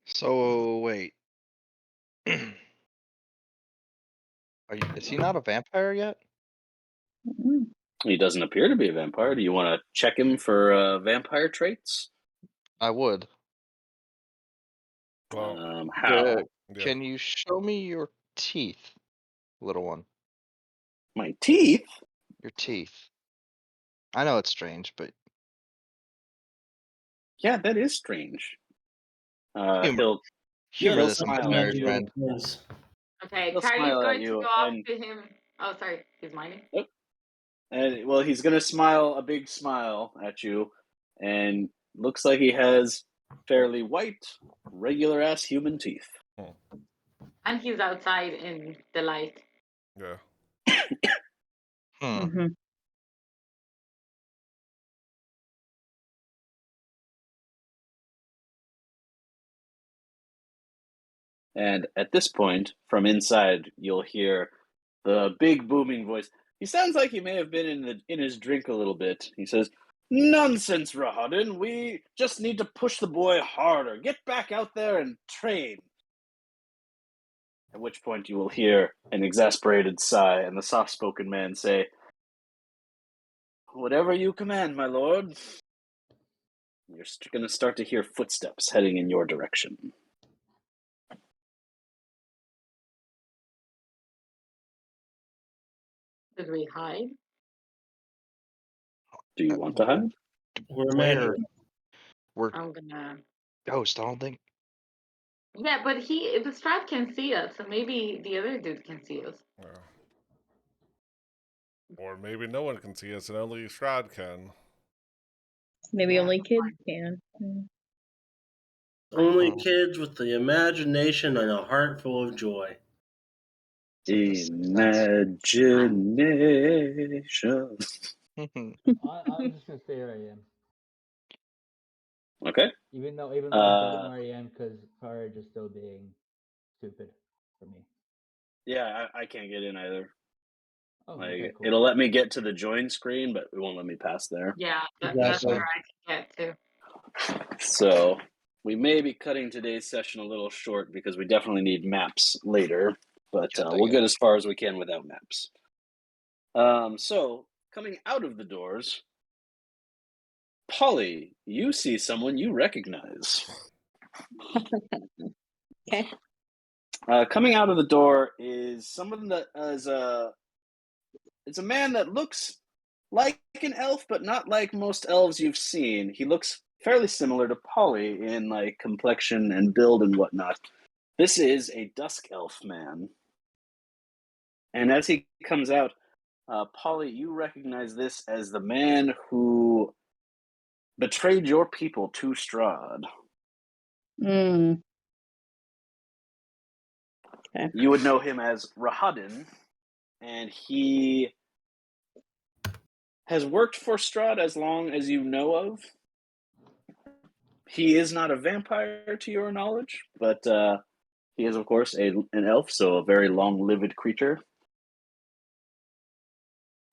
So wait. Is he not a vampire yet? Mm. He doesn't appear to be a vampire. Do you want to check him for vampire traits? I would. Well, How? yeah. Can you show me your teeth, little one? My teeth? Your teeth. I know it's strange, but Yeah, that is strange. humor. Humor he'll this smile at imaginary you. friend. Okay, He'll Charlie's smile at going to you, go up and to him. Oh, sorry, he's mining. and well, he's gonna smile a big smile at you, and looks like he has fairly white, regular ass human teeth. And he's outside in the light. Yeah. Mm-hmm. And at this point, from inside, you'll hear the big booming voice. He sounds like he may have been in his drink a little bit. He says, "Nonsense, Rahadin. We just need to push the boy harder. Get back out there and train." At which point you will hear an exasperated sigh and the soft-spoken man say, "Whatever you command, my lord." You're going to start to hear footsteps heading in your direction. Did we hide? Do you want to hide? We're Where? We're I'm gonna. Ghost. I don't think. Yeah, but the Strahd can see us, so maybe the other dude can see us. Yeah. Or maybe no one can see us and only Strahd can. Maybe Yeah. only kids can. Mm. Only kids with the imagination and a heart full of joy. Imagination. I'm just gonna stay where I am. Okay. Even though I don't know where I am because Courage is still being stupid for me. Yeah, I can't get in either. Oh, Like, okay, cool. it'll let me get to the join screen, but it won't let me pass there. Yeah, that's Exactly. where I can get to. So we may be cutting today's session a little short because we definitely need maps later, but Yeah, we'll get as far as we can without maps. So coming out of the doors, Polly, you see someone you recognize. Okay. Coming out of the door is someone that is it's a man that looks like an elf, but not like most elves you've seen. He looks fairly similar to Polly in like complexion and build and whatnot. This is a dusk elf man. And as he comes out, Polly, you recognize this as the man who betrayed your people to Strahd. Mm. Okay. You would know him as Rahadin, and he has worked for Strahd as long as you know of. He is not a vampire to your knowledge, but he is, of course, an elf, so a very long-lived creature.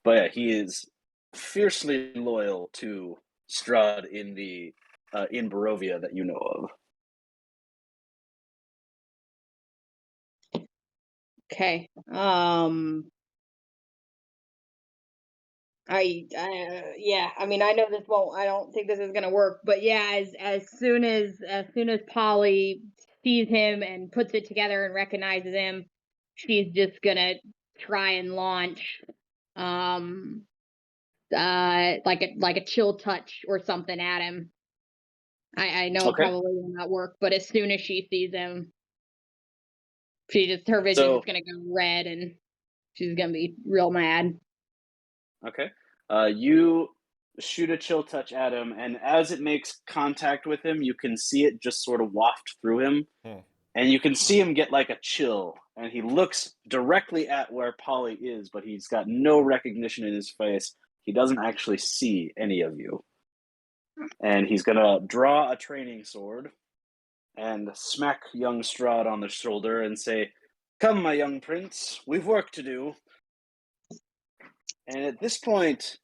But yeah, he is fiercely loyal to Strahd in the in Barovia that you know of. Okay. Yeah. I mean, I know this won't. I don't think this is gonna work. But yeah, as soon as Polly sees him and puts it together and recognizes him, she's just gonna try and launch, like a chill touch or something at him. I know it Okay. probably will not work, but as soon as she sees him, her vision's So- just gonna go red and she's gonna be real mad. Okay. You shoot a chill touch at him, and as it makes contact with him, you can see it just sort of waft through him. And you can see him get like a chill, and he looks directly at where Polly is, but he's got no recognition in his face. He doesn't actually see any of you. And he's going to draw a training sword and smack young Strahd on the shoulder and say, "Come, my young prince, we've work to do." And at this point,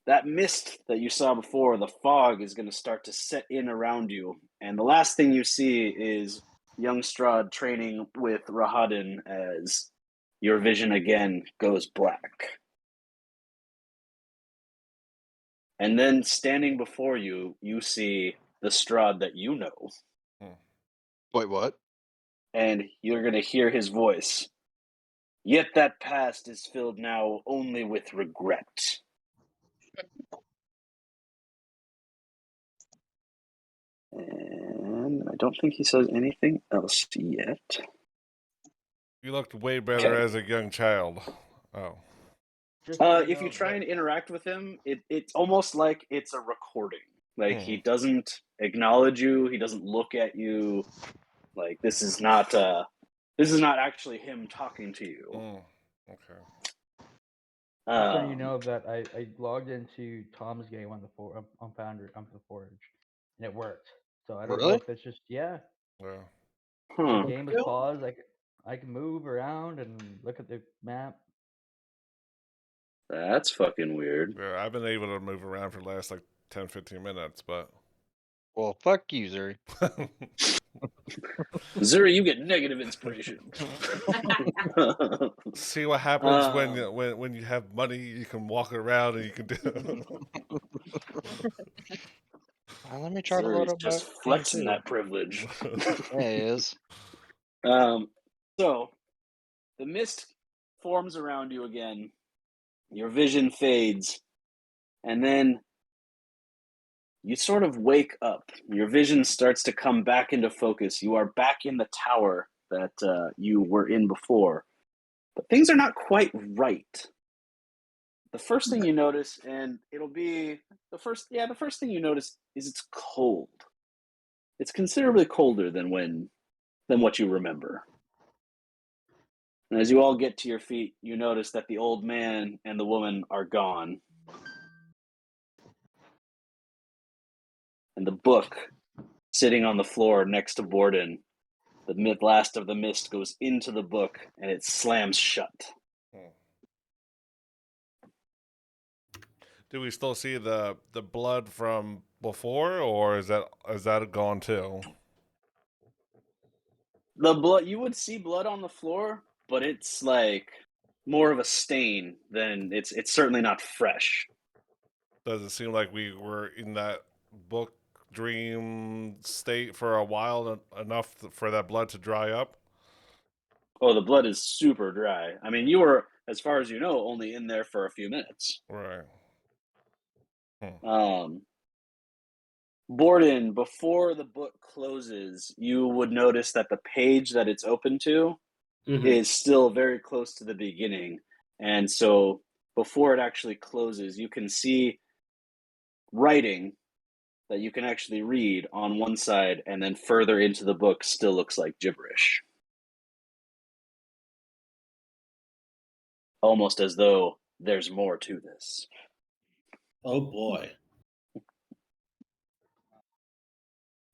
that mist that you saw before, the fog, is going to start to set in around you. And the last thing you see is young Strahd training with Rahadin as your vision again goes black. And then standing before you, you see the Strahd that you know. Wait, what? And you're going to hear his voice. "Yet that past is filled now only with regret." And I don't think he says anything else yet. You looked way better Okay. as a young child. Oh. Just so If you try and interact with him, it's almost like it's a recording. Like, he doesn't acknowledge you, he doesn't look at you. Like, this is not actually him talking to you. Okay. Just so you know that I logged into Tom's game on the on the Forge, and it worked. So I don't know Really? if it's just the Huh. game is paused. I can move around and look at the map. That's fucking weird. Yeah, I've been able to move around for the last like 10, 15 minutes, but Well, fuck you, Zuri. Zuri, you get negative inspiration. see what happens when you have money, you can walk around and you can do. Let me try to load Zuri's up just my flexing game, that privilege. Yeah, he is. So the mist forms around you again. Your vision fades, and then you sort of wake up. Your vision starts to come back into focus. You are back in the tower that you were in before, but things are not quite right. The first thing you notice, and it'll be the first thing you notice is it's cold. It's considerably colder than what you remember. And as you all get to your feet, you notice that the old man and the woman are gone. And the book sitting on the floor next to Borden, the last of the mist goes into the book and it slams shut. Do we still see the blood from before, or is that gone too? The blood, you would see blood on the floor, but it's like more of a stain than it's certainly not fresh. Does it seem like we were in that book dream state for a while, enough for that blood to dry up? Oh, the blood is super dry. I mean, you were, as far as you know, only in there for a few minutes. Right. Borden, before the book closes, you would notice that the page that it's open to is still very close to the beginning. And so before it actually closes, you can see writing that you can actually read on one side, and then further into the book still looks like gibberish. Almost as though there's more to this. Oh boy.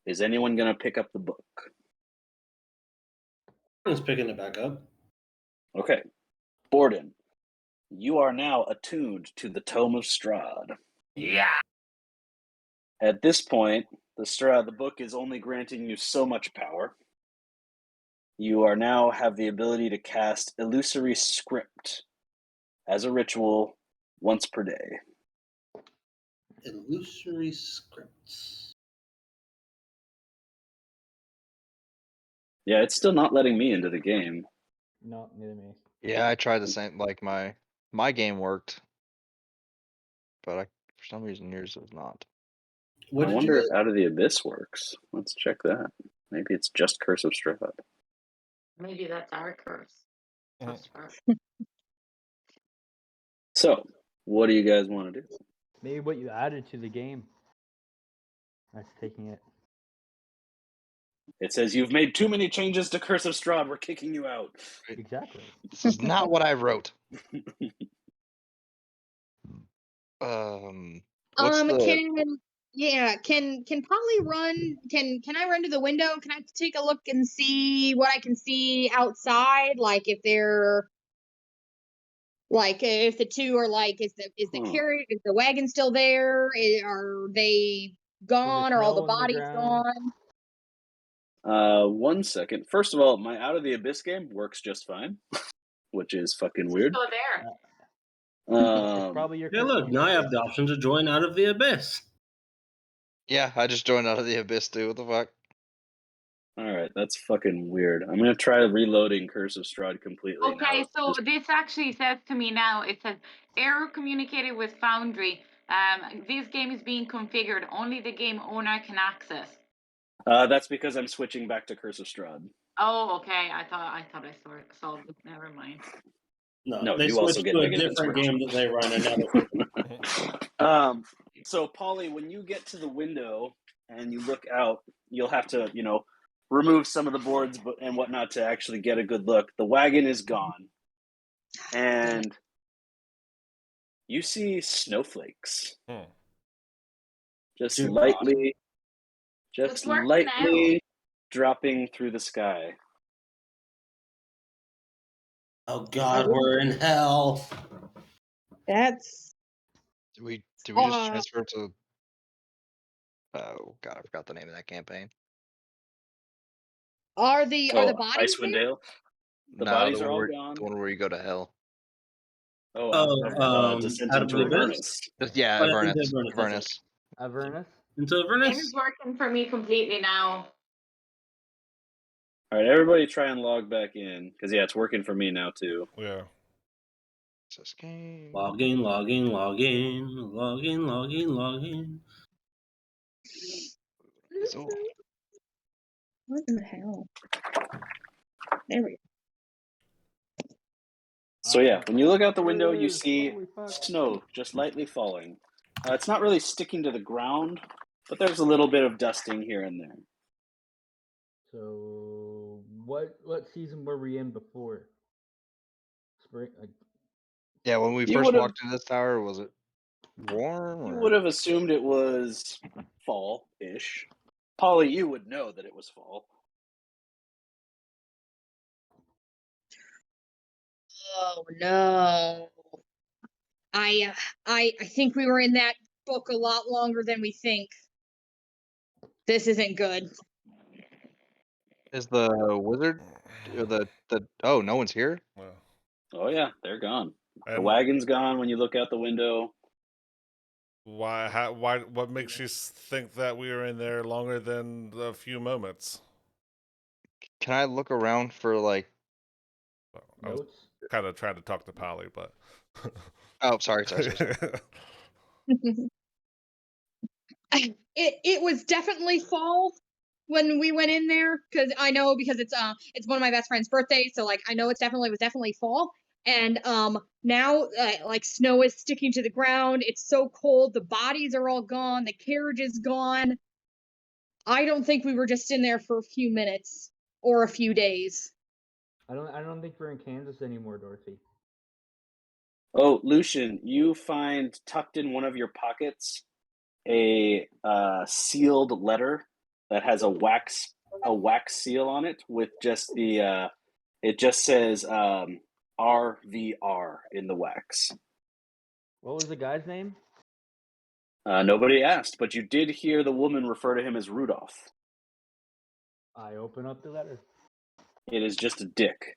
Is anyone going to pick up the book? I was picking it back up. Okay. Borden, you are now attuned to the Tome of Strahd. Yeah. At this point, the book is only granting you so much power. You are now have the ability to cast illusory script as a ritual once per day. Illusory scripts. Yeah, it's still not letting me into the game. No, neither me. Yeah, I tried the same. Like my game worked, but for some reason yours does not. What I did wonder you if get? Out of the Abyss works. Let's check that. Maybe it's just Curse of Strahd. Maybe that's our curse. Mhm. Trust her. So, what do you guys want to do? Maybe what you added to the game. That's taking it. It says you've made too many changes to Curse of Strahd. We're kicking you out. Exactly. This is not what I wrote. What's the? Can Polly run? Can I run to the window? Can I take a look and see what I can see outside? Like if they're like if the two are like is the carriage, is the wagon still there? Are they gone? Are all the snow on the bodies ground? gone? 1 second. First of all, my Out of the Abyss game works just fine, which is fucking weird. Still there. It's probably your. Yeah, look, now I have the option to join Out of the Abyss. Yeah, I just joined Out of the Abyss too. What the fuck? All right, that's fucking weird. I'm gonna try reloading Curse of Strahd completely. Okay, now. so this actually says to me now, it says, error communicated with Foundry. This game is being configured. Only the game owner can access. That's because I'm switching back to Curse of Strahd. Oh, okay. I thought I solved it. Never mind. No, they you also switched get to a negative different inspiration. game that they run, and now they're So, Polly, when you get to the window and you look out, you'll have to, remove some of the boards and whatnot to actually get a good look. The wagon is gone, and you see snowflakes, just Dear lightly, It's working now. dropping through the sky. Oh God, we're in hell. That's Did we just transfer to? Oh God, I forgot the name of that campaign. are the bodies Icewind there? Dale? The No, bodies the are one all where gone. the one where you go to hell. Descent Out of into the Abyss? Avernus. Yeah, Oh, yeah, Avernus. into Avernus. Avernus. Into Game Avernus. is working for me completely now. All right, everybody try and log back in, because, it's working for me now, too. Yeah. This game. Login. So, What in the hell? There we go. So when you look out the window, you see Holy fuck. snow just lightly falling. It's not really sticking to the ground, but there's a little bit of dusting here and there. So what season were we in before? Spring. yeah, when we You first would've- walked into this tower, was it warm? You Or? would have assumed it was fall-ish. Polly, you would know that it was fall. Oh no. I think we were in that book a lot longer than we think. This isn't good. Is the wizard or the oh, no one's here? Well, Oh yeah, they're gone. The and wagon's gone when you look out the window. why? What makes you think that we were in there longer than a few moments? Can I look around for like? I was Notes. kind of trying to talk to Polly, but Oh, sorry. It was definitely fall when we went in there because it's one of my best friend's birthdays, so like I know it was definitely fall. And now like snow is sticking to the ground. It's so cold. The bodies are all gone. The carriage is gone. I don't think we were just in there for a few minutes or a few days. I don't think we're in Kansas anymore, Dorothy. Oh, Lucian, you find tucked in one of your pockets a sealed letter that has a wax seal on it with just the it just says RVR in the wax. What was the guy's name? Nobody asked, but you did hear the woman refer to him as Rudolph. I open up the letter. It is just a dick.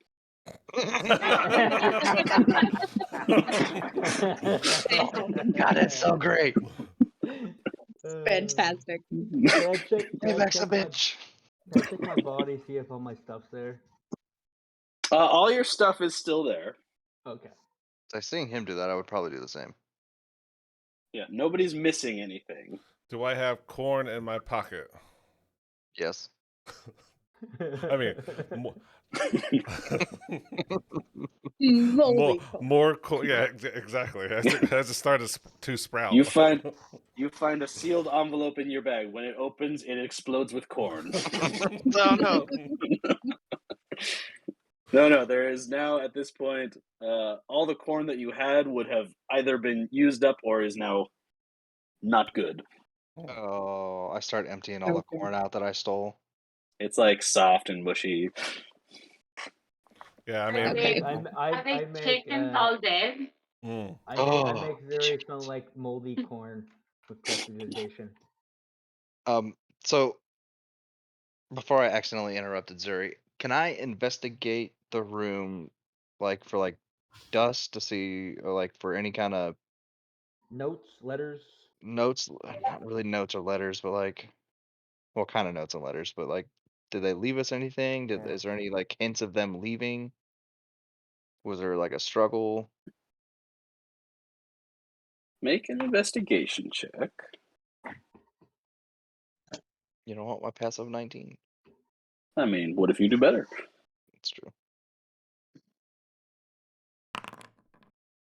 God, it's so great. Fantastic. Can I check? Payback's a bitch. Can I check my body, see if all my stuff's there? All your stuff is still there. Okay. So seeing him do that, I would probably do the same. Yeah, nobody's missing anything. Do I have corn in my pocket? Yes. I mean, Moldy. more corn. Yeah, exactly. It has to start to sprout. You find a sealed envelope in your bag. When it opens, it explodes with corn. No. No. There is now at this point, all the corn that you had would have either been used up or is now not good. Oh, I start emptying all the corn out that I stole. It's like soft and mushy. Yeah, I Are mean, they, I are they make chickens all dead? I make Zuri smell like moldy corn with prestidigitation. So before I accidentally interrupted Zuri, can I investigate the room, like for like dust to see, or like for any kind of Notes, letters. notes? Not really notes or letters, but like, well, kind of notes and letters. But like, did they leave us anything? Is there any like hints of them leaving? Was there like a struggle? Make an investigation check. You know what? My passive 19. I mean, what if you do better? It's true.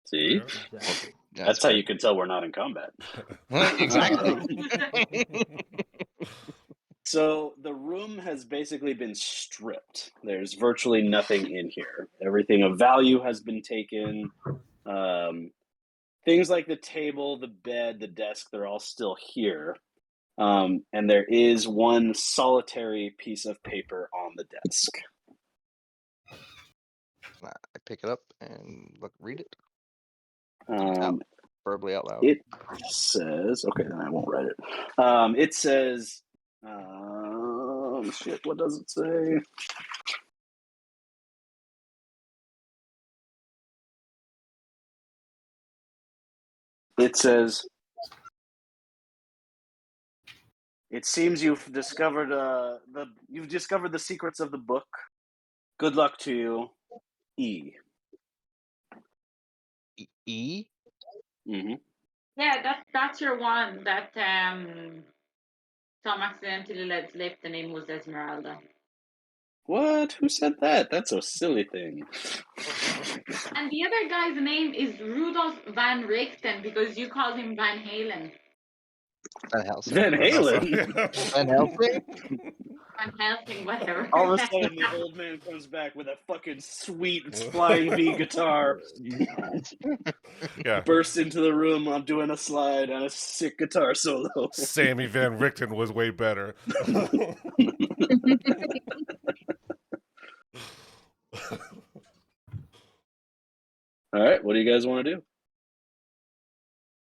See? Exactly. That's how you can tell we're not in combat. Exactly. So the room has basically been stripped. There's virtually nothing in here. Everything of value has been taken. Things like the table, the bed, the desk, they're all still here. And there is one solitary piece of paper on the desk. I pick it up and read it. Verbally out loud. It says, okay, then I won't write it. It says, shit, what does it say? It says, it seems you've discovered the secrets of the book. Good luck to you, E. E? Mm-hmm. Yeah, that's your one that Tom accidentally let slip. The name was Esmeralda. What? Who said that? That's a silly thing. And the other guy's name is Rudolph van Richten because you called him Van Halen. Van Helsing. Van Halen? Van Helsing? Van Helsing, whatever. All of a sudden, the old man comes back with a fucking sweet flying V guitar. Yeah. Bursts into the room. I'm doing a slide on a sick guitar solo. Sammy Van Richten was way better. All right, what do you guys want to do?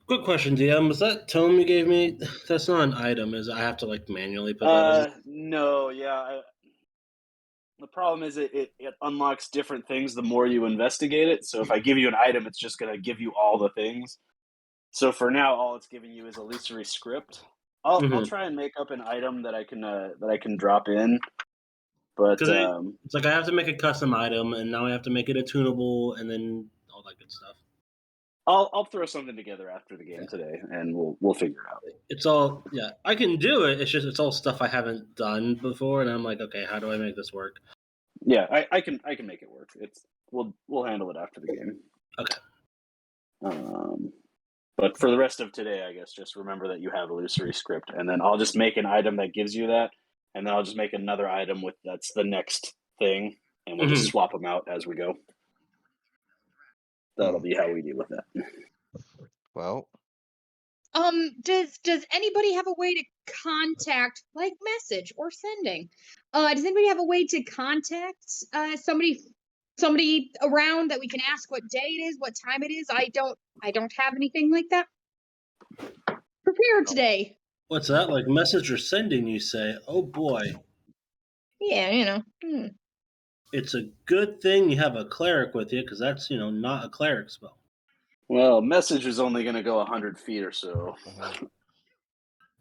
Quick question, DM. Was that tome you gave me? That's not an item, is it? I have to like manually put that in? No, yeah. The problem is it unlocks different things the more you investigate it. So if I give you an item, it's just going to give you all the things. So for now, all it's giving you is illusory script. I'll try and make up an item that I can drop in. But it's like I have to make a custom item, and now I have to make it a tunable, and then all that good stuff. I'll throw something together after the game today, and we'll figure it out. It's all I can do it. It's just it's all stuff I haven't done before, and I'm like, okay, how do I make this work? Yeah, I can make it work. We'll handle it after the game. Okay. But for the rest of today, I guess just remember that you have illusory script, and then I'll just make an item that gives you that, and then I'll just make another item that's the next thing, and we'll just swap them out as we go. That'll be how we deal with that. Well, does anybody have a way to contact, like message or sending? Does anybody have a way to contact somebody around that we can ask what day it is, what time it is? I don't have anything like that. prepared today. What's that? Like message or sending, you say? Oh boy. Yeah, you know. It's a good thing you have a cleric with you, because that's, not a cleric spell. Well, message is only going to go 100 feet or so.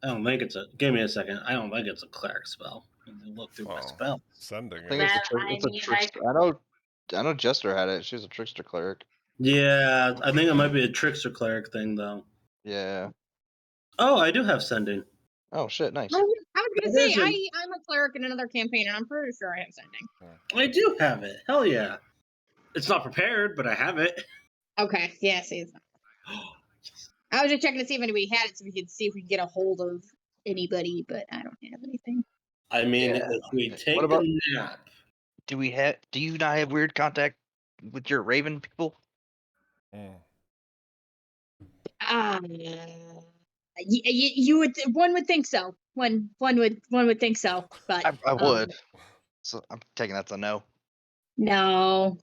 I don't think it's a. Give me a second. I don't think it's a cleric spell. Let me look through my spell. Sending I think it. it's a trickster. I know Jester had it. She's a trickster cleric. Yeah, I think it might be a trickster cleric thing, though. Yeah. Oh, I do have sending. Oh shit! Nice. I was gonna There's say a- I'm a cleric in another campaign, and I'm pretty sure I have sending. I do have it. Hell yeah! It's not prepared, but I have it. Okay, yeah. See, it's not. I was just checking to see if anybody had it, so we could see if we could get a hold of anybody, but I don't have anything. I mean, Yeah. if we take What about- a nap. Do you not have weird contact with your Raven people? You would. One would think so. One would think so, but I would. So I'm taking that to no. No.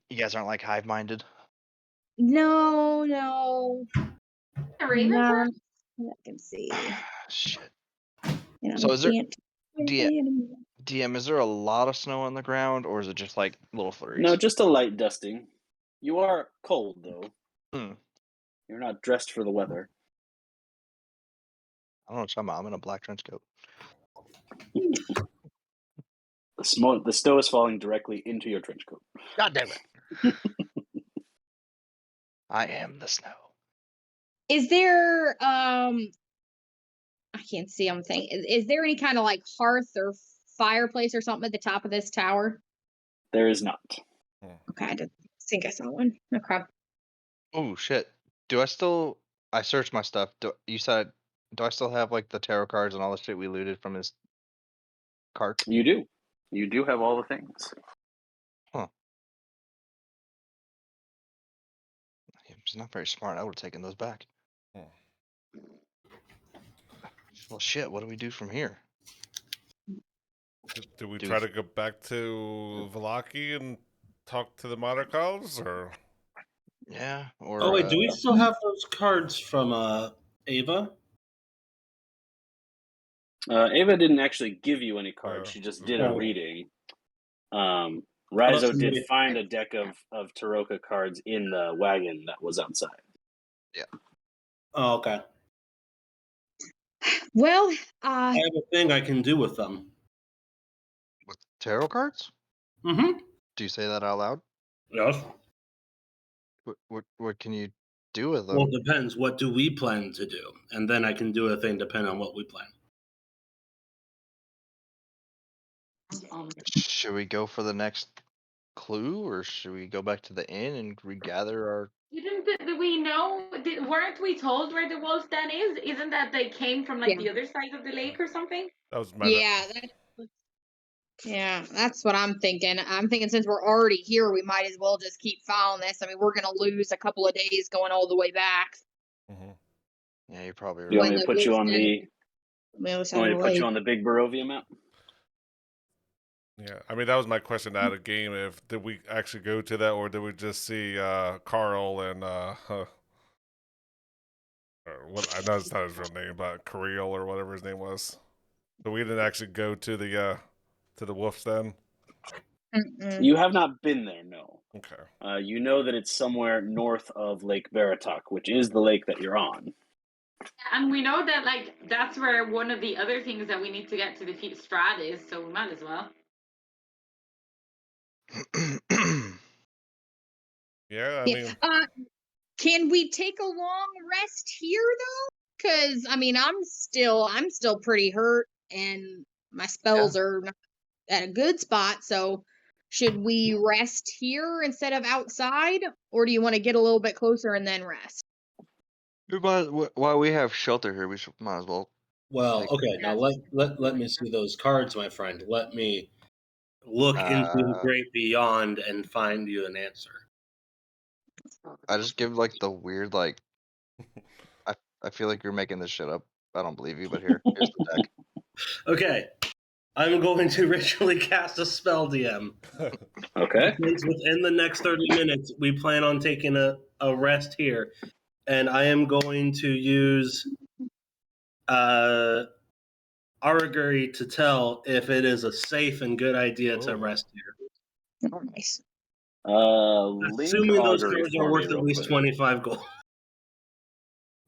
You guys aren't like hive minded. No. A raven No. bird? I can see. Shit. You know, So is there can't- DM? Is there a lot of snow on the ground, or is it just like little flurries? No, just a light dusting. You are cold, though. Hmm. You're not dressed for the weather. I don't know what you're talking about. I'm in a black trench coat. The snow is falling directly into your trench coat. God damn it! I am the snow. Is there I can't see. I'm thinking. Is there any kind of like hearth or fireplace or something at the top of this tower? There is not. Okay, I didn't think I saw one. Okay. Oh shit! I searched my stuff. Do I still have like the tarot cards and all the shit we looted from his cart? You do. You do have all the things. He's not very smart. I would have taken those back. Well, shit. What do we do from here? Do we try to go back to Vallaki and talk to the Monarchs, or? Yeah. Or Oh wait, do we still have those cards from Ava? Ava didn't actually give you any cards. She just did a reading. Raizo did find a deck of Taroka cards in the wagon that was outside. Yeah. Oh, okay. Well, I have a thing I can do with them. With tarot cards? Mm-hmm. Do you say that out loud? Yes. What can you do with them? Well, it depends. What do we plan to do? And then I can do a thing depending on what we plan. Should we go for the next clue, or should we go back to the inn and regather our? Did we know? Weren't we told where the wolf's den is? Isn't that they came from like the other side of the lake or something? That was yeah, that's what I'm thinking. I'm thinking since we're already here, we might as well just keep following this. I mean, we're gonna lose a couple of days going all the way back. Yeah, you're probably right. You want me to put you on the big Barovia map? Yeah, I mean that was my question out of game. If did we actually go to that, or did we just see Carl and what? I know it's not his real name, but Kirill or whatever his name was. So we didn't actually go to the wolf's den. Mm-mm. You have not been there, no. Okay. You know that it's somewhere north of Lake Baratok, which is the lake that you're on. And we know that like that's where one of the other things that we need to get to defeat Strahd is, so we might as well. Yeah, I mean, can we take a long rest here though? Because I mean, I'm still pretty hurt, and my spells are not at a good spot. So, should we rest here instead of outside, or do you want to get a little bit closer and then rest? While we have shelter here, we might as well. Well, okay. Now let me see those cards, my friend. Let me look into the great beyond and find you an answer. I just give like the weird like. I feel like you're making this shit up. I don't believe you, but here's the deck. Okay, I'm going to ritually cast a spell, DM. Okay. Since within the next 30 minutes, we plan on taking a rest here. and I am going to use Aragari to tell if it is a safe and good idea to rest here. Oh, nice. Link Assuming those augury cards for are me worth real at least quick. 25 gold.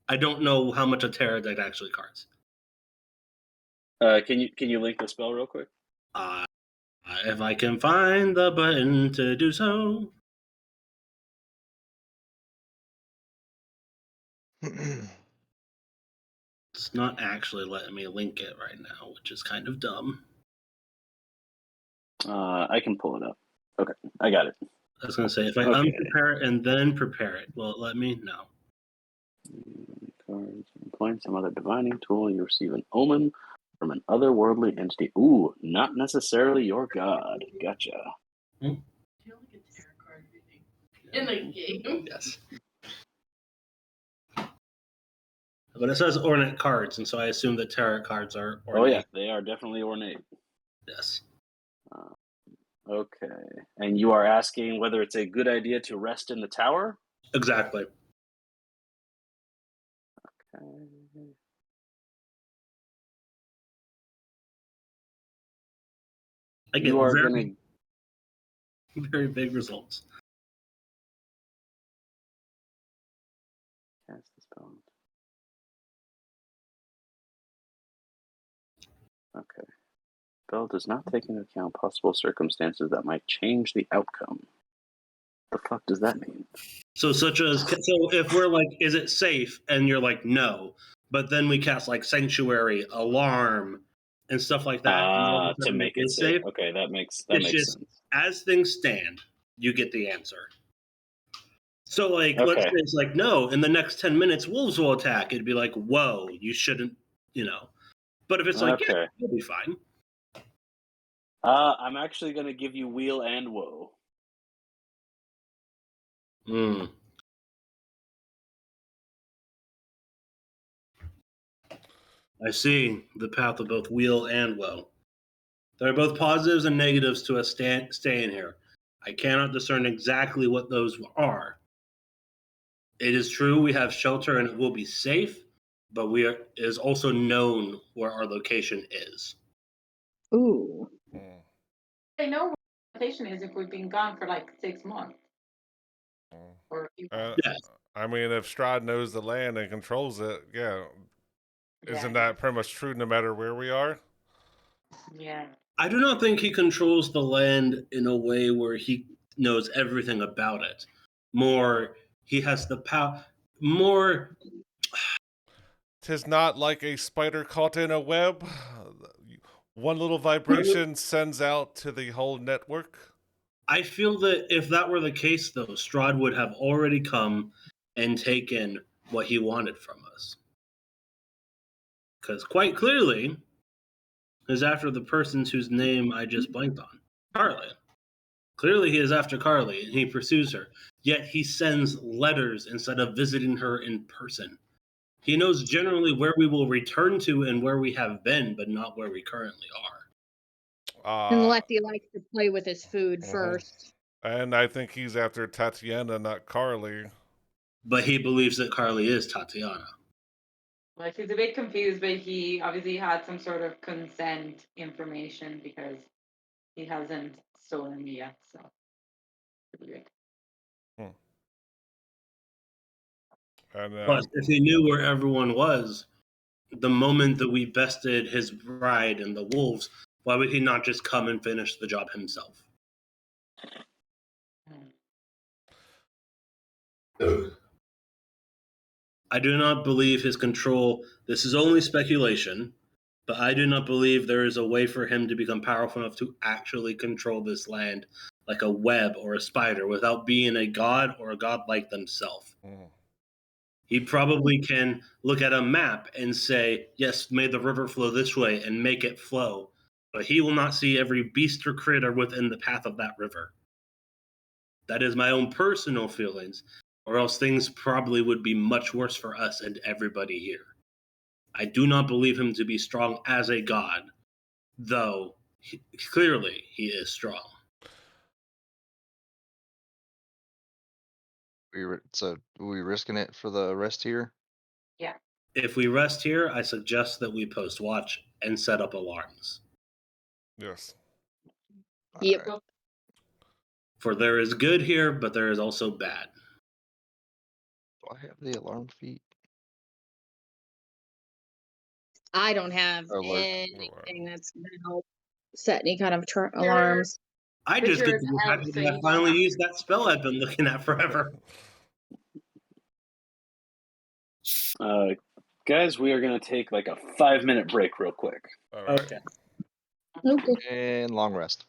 I don't know how much a tarot deck actually costs. Can you link the spell real quick? If I can find the button to do so. It's not actually letting me link it right now, which is kind of dumb. I can pull it up. Okay, I got it. I was going to say, if I Okay. unprepare it and then prepare it, will it let me? No. Cards. Employing some other divining tool, you receive an omen from an otherworldly entity. Ooh, not necessarily your god. Gotcha. Hmm? In the game. Yes. But it says ornate cards, and so I assume that tarot cards are ornate. Oh yeah, they are definitely ornate. Yes. Okay. And you are asking whether it's a good idea to rest in the tower? Exactly. Okay. I get You are very, gonna very big results. cast the spell. Okay. Spell does not take into account possible circumstances that might change the outcome. What the fuck does that mean? So if we're like, is it safe? And you're like, no. But then we cast like Sanctuary, Alarm, and stuff like that. And all of a To sudden make it is safe. Okay, that makes It's sense. just, as things stand, you get the answer. So, like, let's say Okay. it's like, no, in the next 10 minutes, wolves will attack. It'd be like, whoa, you shouldn't, you know. But if it's like, yeah, Okay. you'll be fine. I'm actually gonna give you Wheel and Woe. Hmm. I see the path of both weal and woe. There are both positives and negatives to us staying here. I cannot discern exactly what those are. It is true we have shelter and it will be safe, but it is also known where our location is. Ooh. They know what the location is if we've been gone for like 6 months. Or Yes. I mean, if Strahd knows the land and controls it, yeah. Isn't that pretty much true no matter where we are? Yeah. I do not think he controls the land in a way where he knows everything about it. More, he has the power. More, 'Tis not like a spider caught in a web. One little vibration sends out to the whole network. I feel that if that were the case, though, Strahd would have already come and taken what he wanted from us. Because quite clearly, is after the persons whose name I just blanked on, Carly. Clearly, he is after Carly, and he pursues her. Yet he sends letters instead of visiting her in person. He knows generally where we will return to and where we have been, but not where we currently are. Unless he likes to play with his food first. And I think he's after Tatiana, not Carly. But he believes that Carly is Tatiana. Like he's a bit confused, but he obviously had some sort of consent information because he hasn't stolen me yet. So pretty good. And Plus, if he knew where everyone was, the moment that we bested his bride and the wolves, why would he not just come and finish the job himself? I do not believe his control. This is only speculation, but I do not believe there is a way for him to become powerful enough to actually control this land like a web or a spider without being a god or a god like themselves. He probably can look at a map and say, yes, may the river flow this way and make it flow. But he will not see every beast or critter within the path of that river. That is my own personal feelings, or else things probably would be much worse for us and everybody here. I do not believe him to be strong as a god, though clearly he is strong. So are we risking it for the rest here? Yeah. If we rest here, I suggest that we post watch and set up alarms. Yes. Yep. Alright. For there is good here, but there is also bad. Do I have the alarm feet? I don't have Alert. anything that's gonna help set any kind of alarms. I just get Richard to be helps happy so that I you don't finally have used that spell I've been looking at forever. Guys, we are going to take like a 5-minute break real quick. All right. Okay. Okay. And long rest.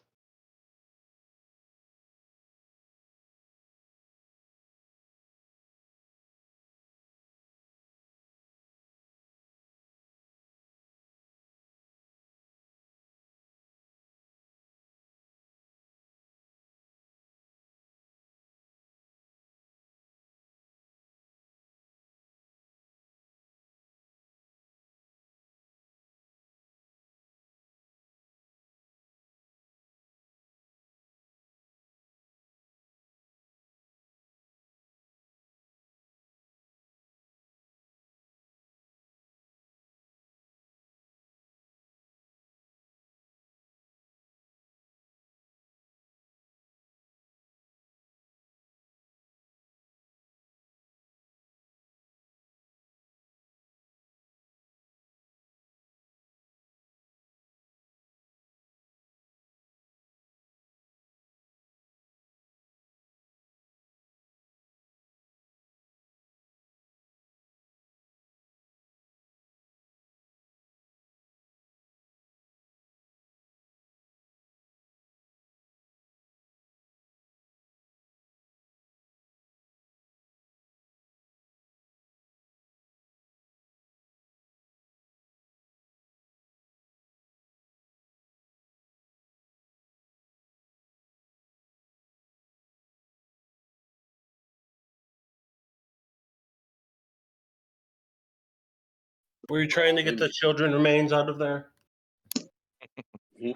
Were you trying to get the children remains out of there?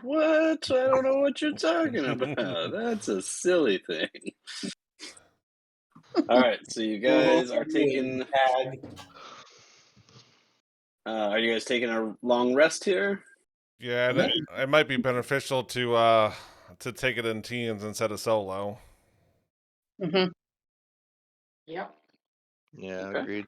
What? I don't know what you're talking about. That's a silly thing. All right, so you guys are taking. Are you guys taking a long rest here? Yeah, and it might be beneficial to take it in teams instead of solo. Mm-hmm. Yep. Yeah, Okay. agreed.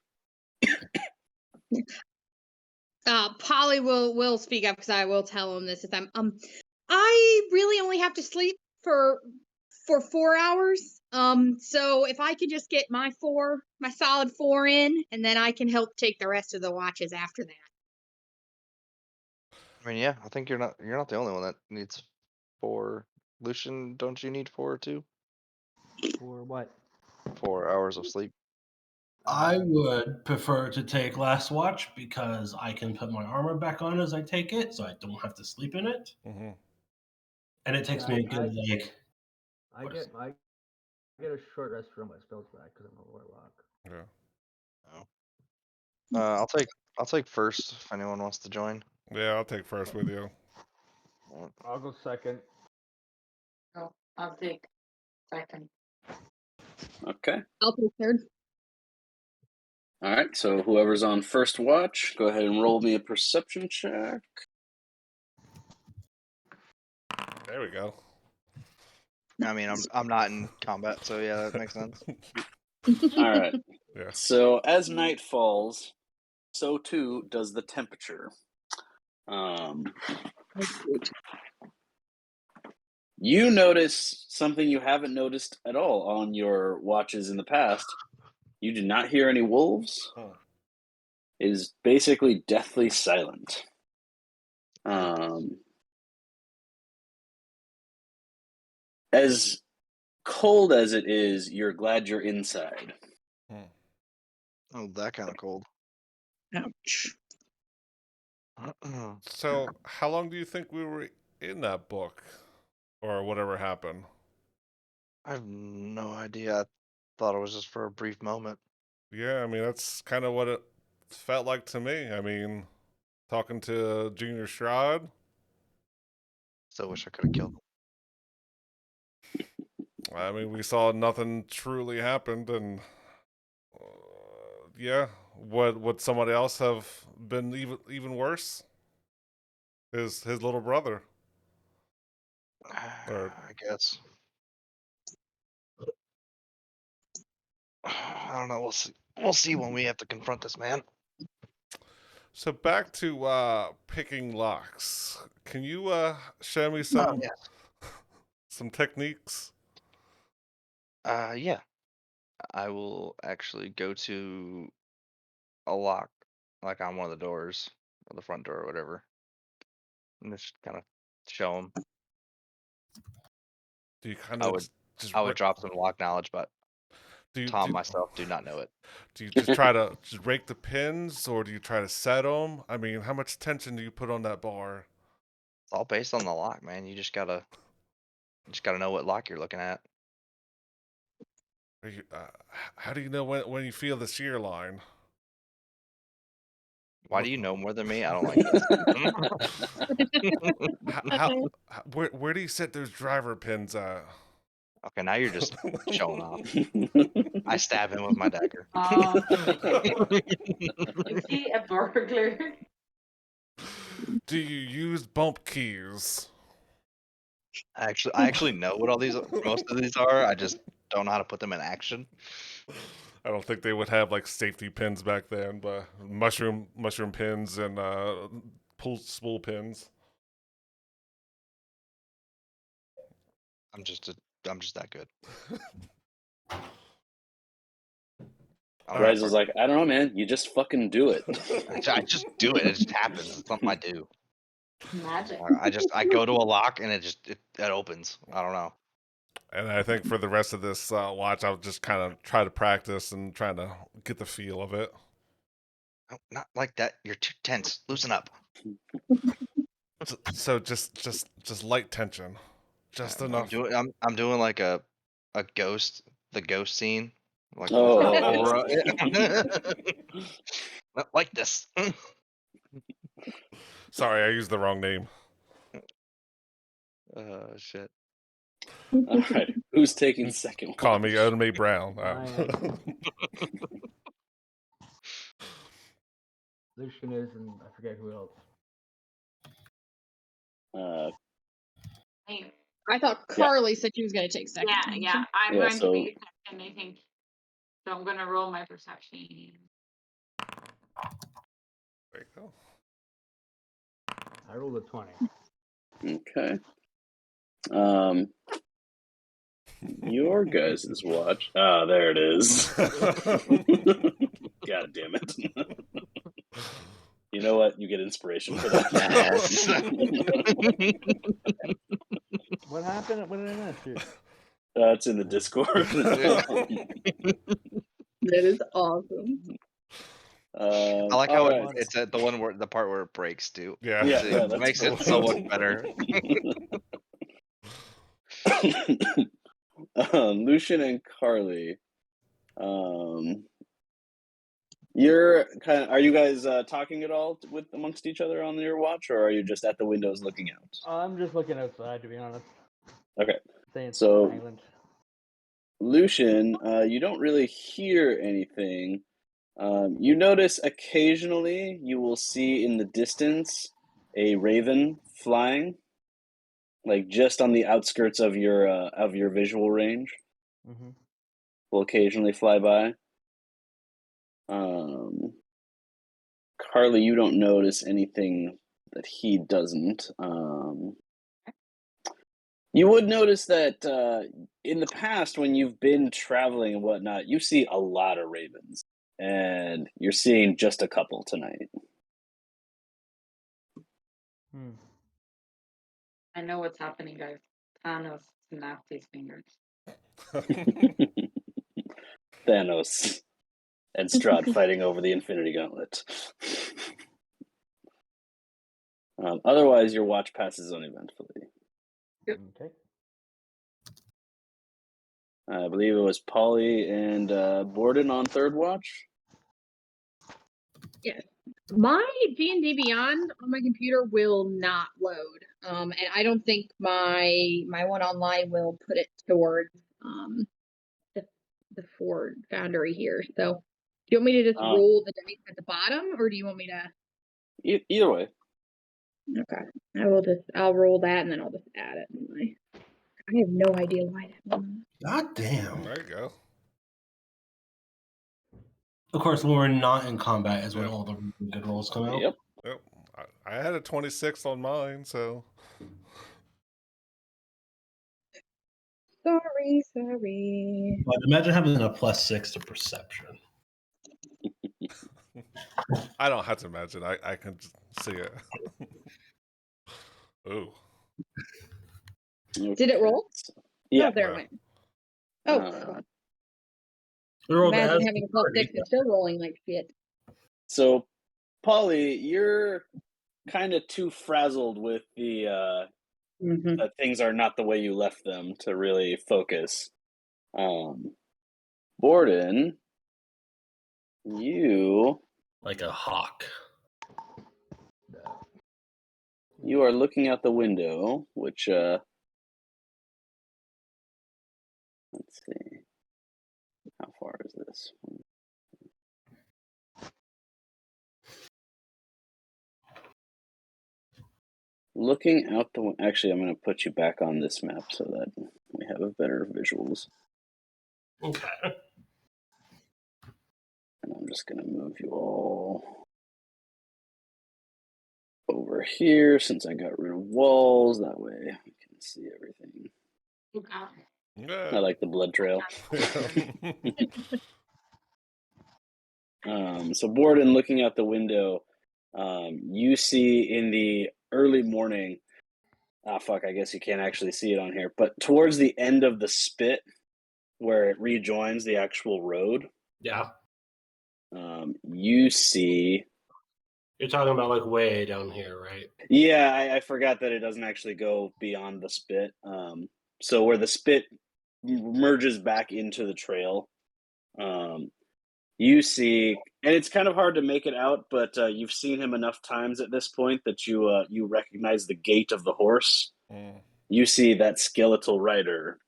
Polly will speak up because I will tell him this. If I really only have to sleep for 4 hours. So if I could just get my solid 4 in, and then I can help take the rest of the watches after that. I mean, yeah, I think you're not the only one that needs 4. Lucian, don't you need 4 too? For what? 4 hours of sleep. I would prefer to take last watch because I can put my armor back on as I take it, so I don't have to sleep in it. Mm-hmm. And it takes me a good I get a short rest from my spells back because I'm a warlock. Yeah. Oh. I'll take first if anyone wants to join. Yeah, I'll take first with you. I'll go second. Oh, I'll take second. Okay. I'll take third. All right, so whoever's on first watch, go ahead and roll me a perception check. There we go. I mean, I'm not in combat, so yeah, that makes sense. All right. Yeah. So as night falls, so too does the temperature. You notice something you haven't noticed at all on your watches in the past. You do not hear any wolves. It is basically deathly silent. As cold as it is, you're glad you're inside. Oh, that kind of cold. Ouch. So, how long do you think we were in that book, or whatever happened? I have no idea. I thought it was just for a brief moment. Yeah, I mean that's kind of what it felt like to me. I mean, talking to Junior Strahd. Still wish I could have killed him. I mean, we saw nothing truly happened, and yeah, would somebody else have been even worse? His little brother. Or I guess. I don't know. We'll see. We'll see when we have to confront this man. so back to picking locks. Can you show me some Yes. some techniques? Yeah. I will actually go to a lock, like on one of the doors, or the front door, or whatever, and just kind of show him. Do you kind I of would just I would drop some lock knowledge, but do Tom myself do not know it. do you just try to just rake the pins, or do you try to set them? I mean, how much tension do you put on that bar? It's all based on the lock, man. You just gotta know what lock you're looking at. Are you, how do you know when you feel the shear line? Why do you know more than me? I don't like this. Where do you set those driver pins at? Okay, now you're just showing off. I stab him with my dagger. Is he a burglar? Do you use bump keys? I actually know what most of these are. I just don't know how to put them in action. I don't think they would have like safety pins back then, but mushroom pins and spool pins. I'm just that good. Rise was like, I don't know, man. You just fucking do it. I just do it. It just happens. It's something I do. Magic. I go to a lock and it opens. I don't know. And I think for the rest of this watch, I'll just kind of try to practice and try to get the feel of it. No, not like that. You're too tense. Loosen up. So just light tension, just enough. I'm doing like a ghost, the ghost scene. Like Oh. Not like this. Sorry, I used the wrong name. Shit. All right, who's taking second? Call me Oda Brown. Lucian is, and I forget who else. I thought Carly said she was going to take second. Yeah. I'm going to be second, I think. So I'm going to roll my perception. There you go. I rolled a 20. Okay. Your guys' watch. Ah, there it is. God damn it. You know what? You get inspiration for that. What happened? What did I miss here? It's in the Discord. That is awesome. I like how it's at the one where the part where it breaks too. Yeah, it makes it so much better. Lucian and Carly, you're are you guys talking at all amongst each other on your watch, or are you just at the windows looking out? I'm just looking outside, to be honest. Okay. Saying So, silent. Lucian, you don't really hear anything. You notice occasionally you will see in the distance a raven flying, like just on the outskirts of your visual range. Mm-hmm. Will occasionally fly by. Carly, you don't notice anything that he doesn't. You would notice that in the past, when you've been traveling and whatnot, you see a lot of ravens, and you're seeing just a couple tonight. I know what's happening, guys. Thanos snapped his fingers. Thanos and Strahd fighting over the Infinity Gauntlet. Otherwise, your watch passes uneventfully. Okay. I believe it was Polly and Borden on third watch. Yeah. My D&D Beyond on my computer will not load. And I don't think my one online will put it towards the Ford Foundry here. So, do you want me to just Um, roll the dice at the bottom, or do you want me to? Either way. Okay, I'll roll that and then I'll just add it. I have no idea why that one. God damn. There you go. Of course, when we're not in combat is when Yep. all the really good rolls come out. Yep. Yep. I had a 26 on mine, so. Sorry. But imagine having a +6 to perception. I don't have to imagine. I can just see it. Ooh. Did it roll? Yeah. Oh, there it Yeah. went. Oh, Uh, We rolled imagine as having a +6 and still rolling like shit. so, Polly, you're kind of too frazzled with the that things are not the way you left them to really focus. Borden, you like a hawk. you are looking out the window, which let's see, how far is this? Looking out the actually, I'm going to put you back on this map so that we have a better visuals. Okay. And I'm just going to move you all over here since I got rid of walls. That way we can see everything. Okay. I like the blood trail. Yeah. So Borden, looking out the window, you see in the early morning. I guess you can't actually see it on here, but towards the end of the spit, where it rejoins the actual road, Yeah. you see. You're talking about like way down here, right? Yeah, I forgot that it doesn't actually go beyond the spit. So where the spit merges back into the trail, you see, and it's kind of hard to make it out, but you've seen him enough times at this point that you recognize the gait of the horse. You see that skeletal rider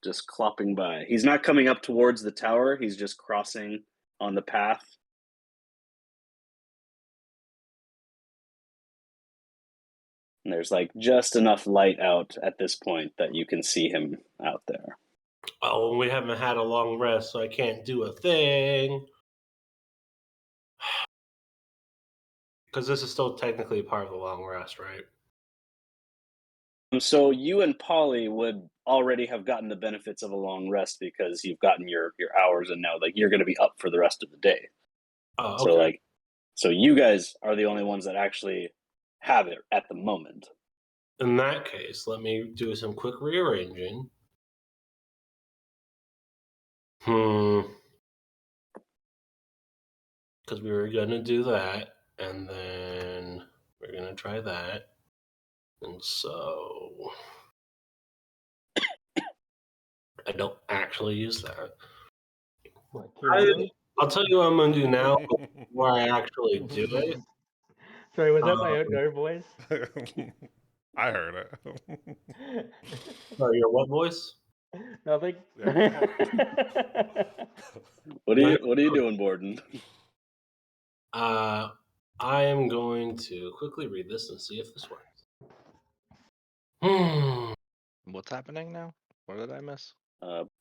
just clopping by. He's not coming up towards the tower. He's just crossing on the path. And there's like just enough light out at this point that you can see him out there. Oh, we haven't had a long rest, so I can't do a thing. Because this is still technically part of the long rest, right? So you and Polly would already have gotten the benefits of a long rest because you've gotten your hours, and now like you're going to be up for the rest of the day. Oh, okay. So you guys are the only ones that actually have it at the moment. In that case, let me do some quick rearranging. Because we were going to do that, and then we're going to try that. And so I don't actually use that. What, I'll tell you what I'm going to do now before I actually do it. Sorry, was that my outdoor voice? I heard it. Sorry, your what voice? Nothing. Yeah. What are you doing, Borden? I am going to quickly read this and see if this works. What's happening now? What did I miss?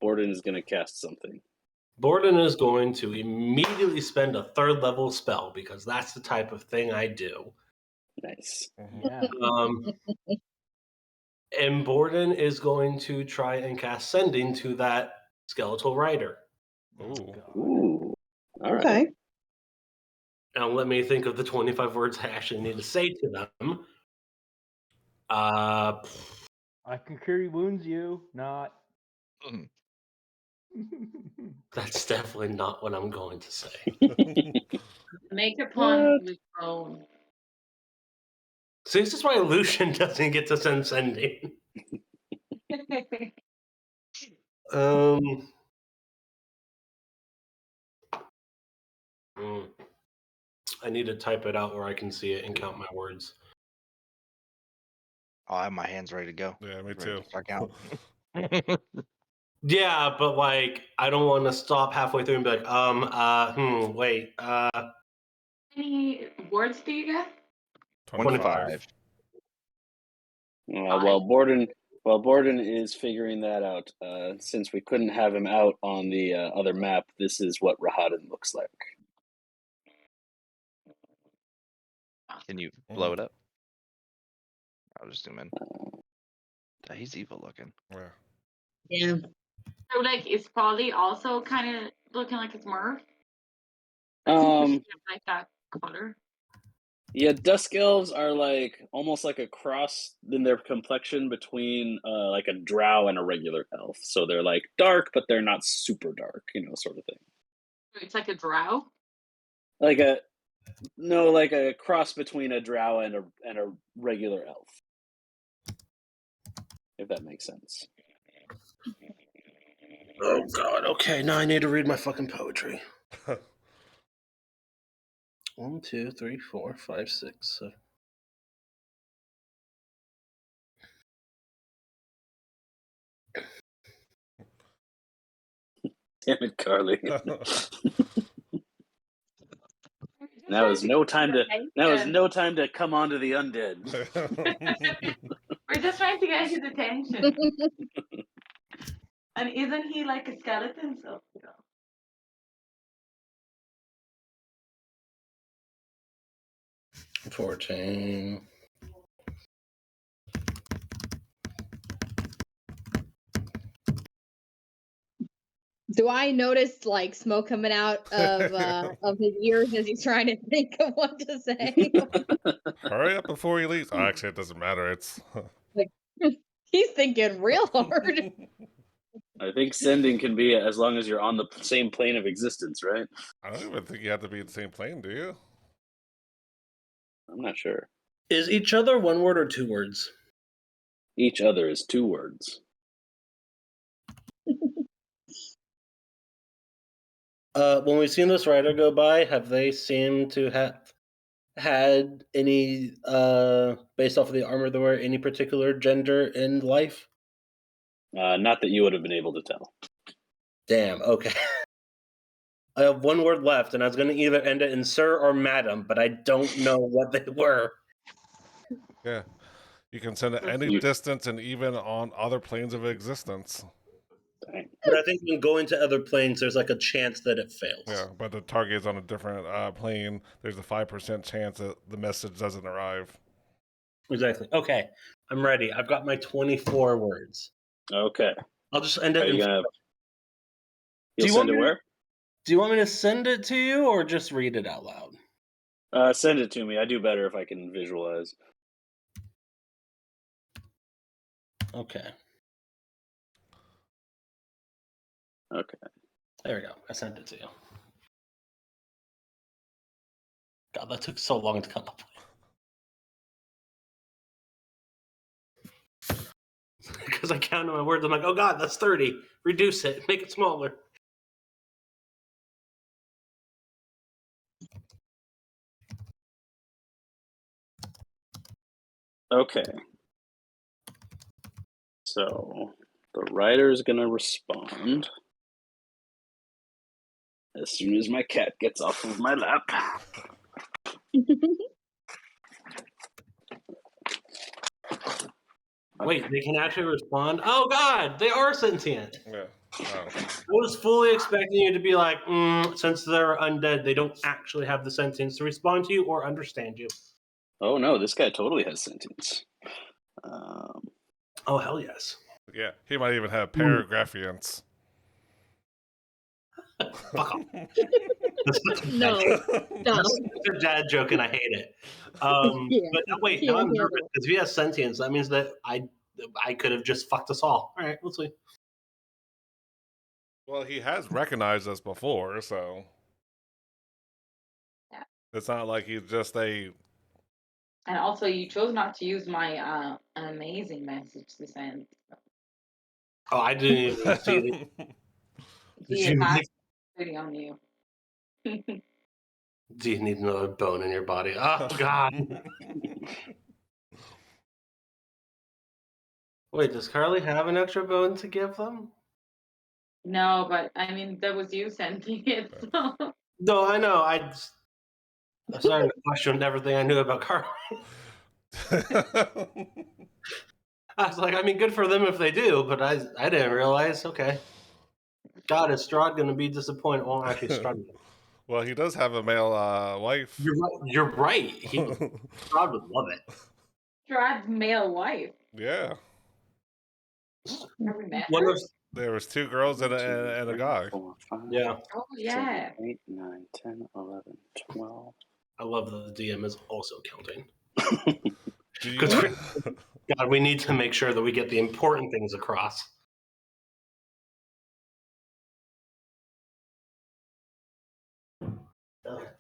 Borden is going to cast something. Borden is going to immediately spend a 3rd level spell because that's the type of thing I do. Nice. Yeah. And Borden is going to try and cast Sending to that skeletal rider. Ooh. All right. Okay. Now let me think of the 25 words I actually need to say to them. I can cure wounds you, not. That's definitely not what I'm going to say. Make a pun with bone. See, this is why Lucian doesn't get to send Sending. I need to type it out where I can see it and count my words. I have my hands ready to go. Yeah, me Ready too. to start counting. Yeah, but like, I don't want to stop halfway through and be like, wait, How many words do you get? 25. While Borden is figuring that out, since we couldn't have him out on the other map, this is what Rahadan looks like. Can you blow it up? I'll just zoom in. He's evil looking. Yeah. Yeah. So like, it's probably also kind of looking like it's Murph. Like that color. Yeah, dusk elves are like almost like a cross in their complexion between like a drow and a regular elf. So they're like dark, but they're not super dark, sort of thing. It's like a drow. Like a cross between a drow and a regular elf. If that makes sense. oh god, okay, now I need to read my fucking poetry. 1, 2, 3, 4, 5, 6, 7. Damn it, Carly. Now is no time to come onto the undead. We're just trying to get his attention. And isn't he like a skeleton? So 14. Do I notice like smoke coming out of his ears as he's trying to think of what to say? Hurry up before he leaves. Oh, actually, it doesn't matter. It's Like, he's thinking real hard. I think sending can be as long as you're on the same plane of existence, right? I don't even think you have to be in the same plane, do you? I'm not sure. Is each other one word or 2 words? Each other is 2 words. When we've seen this rider go by, have they seemed to have had any, based off of the armor they wear, any particular gender in life? Not that you would have been able to tell. Damn, okay. I have 1 word left, and I was going to either end it in sir or madam, but I don't know what they were. Yeah. You can send it any distance and even on other planes of existence. Dang. But I think when going to other planes, there's like a chance that it fails. Yeah, but the target is on a different plane. There's a 5% chance that the message doesn't arrive. Exactly. Okay, I'm ready. I've got my 24 words. Okay. I'll just end it in... You'll send it where? Do you want me to send it to you or just read it out loud? Send it to me. I do better if I can visualize. Okay. Okay. There we go. I sent it to you. God, that took so long to come up with. Because I counted my words. I'm like, oh God, that's 30. Reduce it. Make it smaller. Okay. So the writer is going to respond as soon as my cat gets off of my lap. Wait, they can actually respond? Oh God, they are sentient. Yeah. Oh. I was fully expecting you to be like, since they're undead, they don't actually have the sentience to respond to you or understand you. Oh no, this guy totally has sentience. Oh, hell yes. Yeah, he might even have paragraphians. Fuck off. No. That's a dad joke and I hate it. But wait, now I'm nervous because if he has sentience, that means that I could have just fucked us all. All right, we'll see. Well, he has recognized us before, so yeah. It's not like he's just a... And also, you chose not to use my an amazing message to send. Oh, I didn't even see it. He has putting on you. Do you need another bone in your body? Oh, God. Wait, does Carly have an extra bone to give them? No, but I mean that was you sending it. So. No, I know. I'm starting to question everything I knew about Carly. I was like, I mean, good for them if they do, but I didn't realize. Okay. God, is Strahd going to be disappointed? Well, actually, Strahd. Well, he does have a male wife. You're right. Strahd would love it. Strahd's male wife. Yeah. Have we met What her? was, There was 2 girls and a guy. 4, 5, yeah, Oh yeah. 7, 8, 9, 10, 11, 12. I love that the DM is also counting. Do you? Because God, we need to make sure that we get the important things across.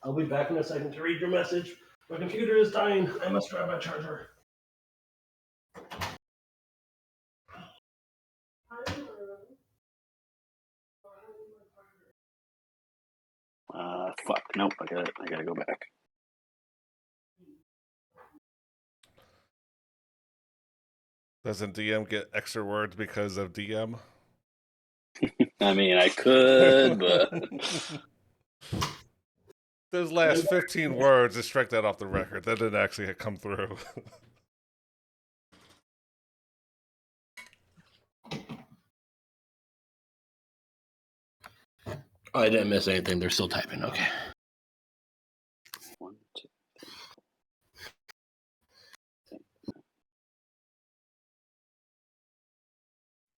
I'll be back in a second to read your message. My computer is dying. I must grab my charger. Fuck. Nope. I gotta go back. Doesn't DM get extra words because of DM? I mean, I could, but Those last 15 words, just strike that off the record. That didn't actually come through. Oh, I didn't miss anything. They're still typing. Okay. 1, 2,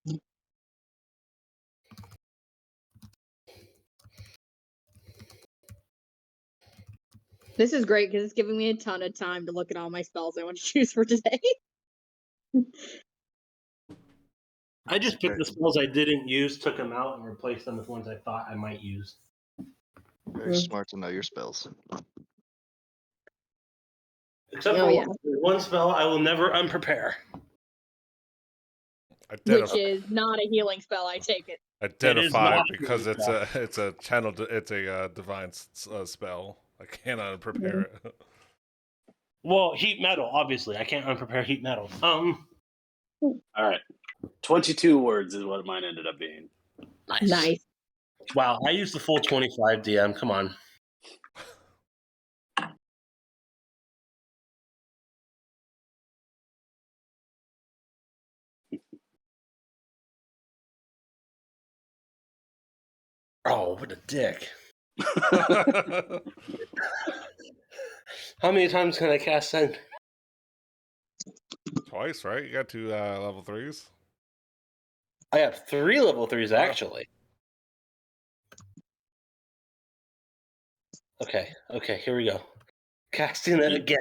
3. This is great because it's giving me a ton of time to look at all my spells I want to choose for today. I just picked the spells I didn't use, took them out, and replaced them with ones I thought I might use. Very smart to know your spells. Except for one spell I will never unprepare. Which is not a healing spell, I take it. Identify because it's a channel. It's a divine spell. I cannot prepare it. Well, heat metal, obviously. I can't unprepare heat metal. All right. 22 words is what mine ended up being. Nice. Wow, I used the full 25 DM. Come on. Oh, what a dick. How many times can I cast Send? Twice, right? You got 2 level 3s. I have 3 level 3s, actually. Okay, here we go. Casting it again.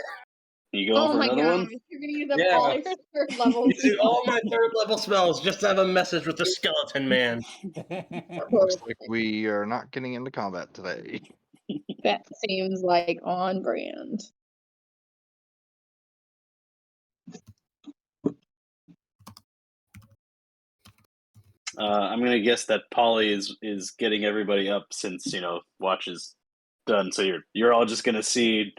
You going for another one? You're going to use up all your third levels. Using all my 3rd level spells just to have a message with the skeleton man. Looks like we are not getting into combat today. That seems like on brand. I'm gonna guess that Polly is getting everybody up since watch is done. So you're all just gonna see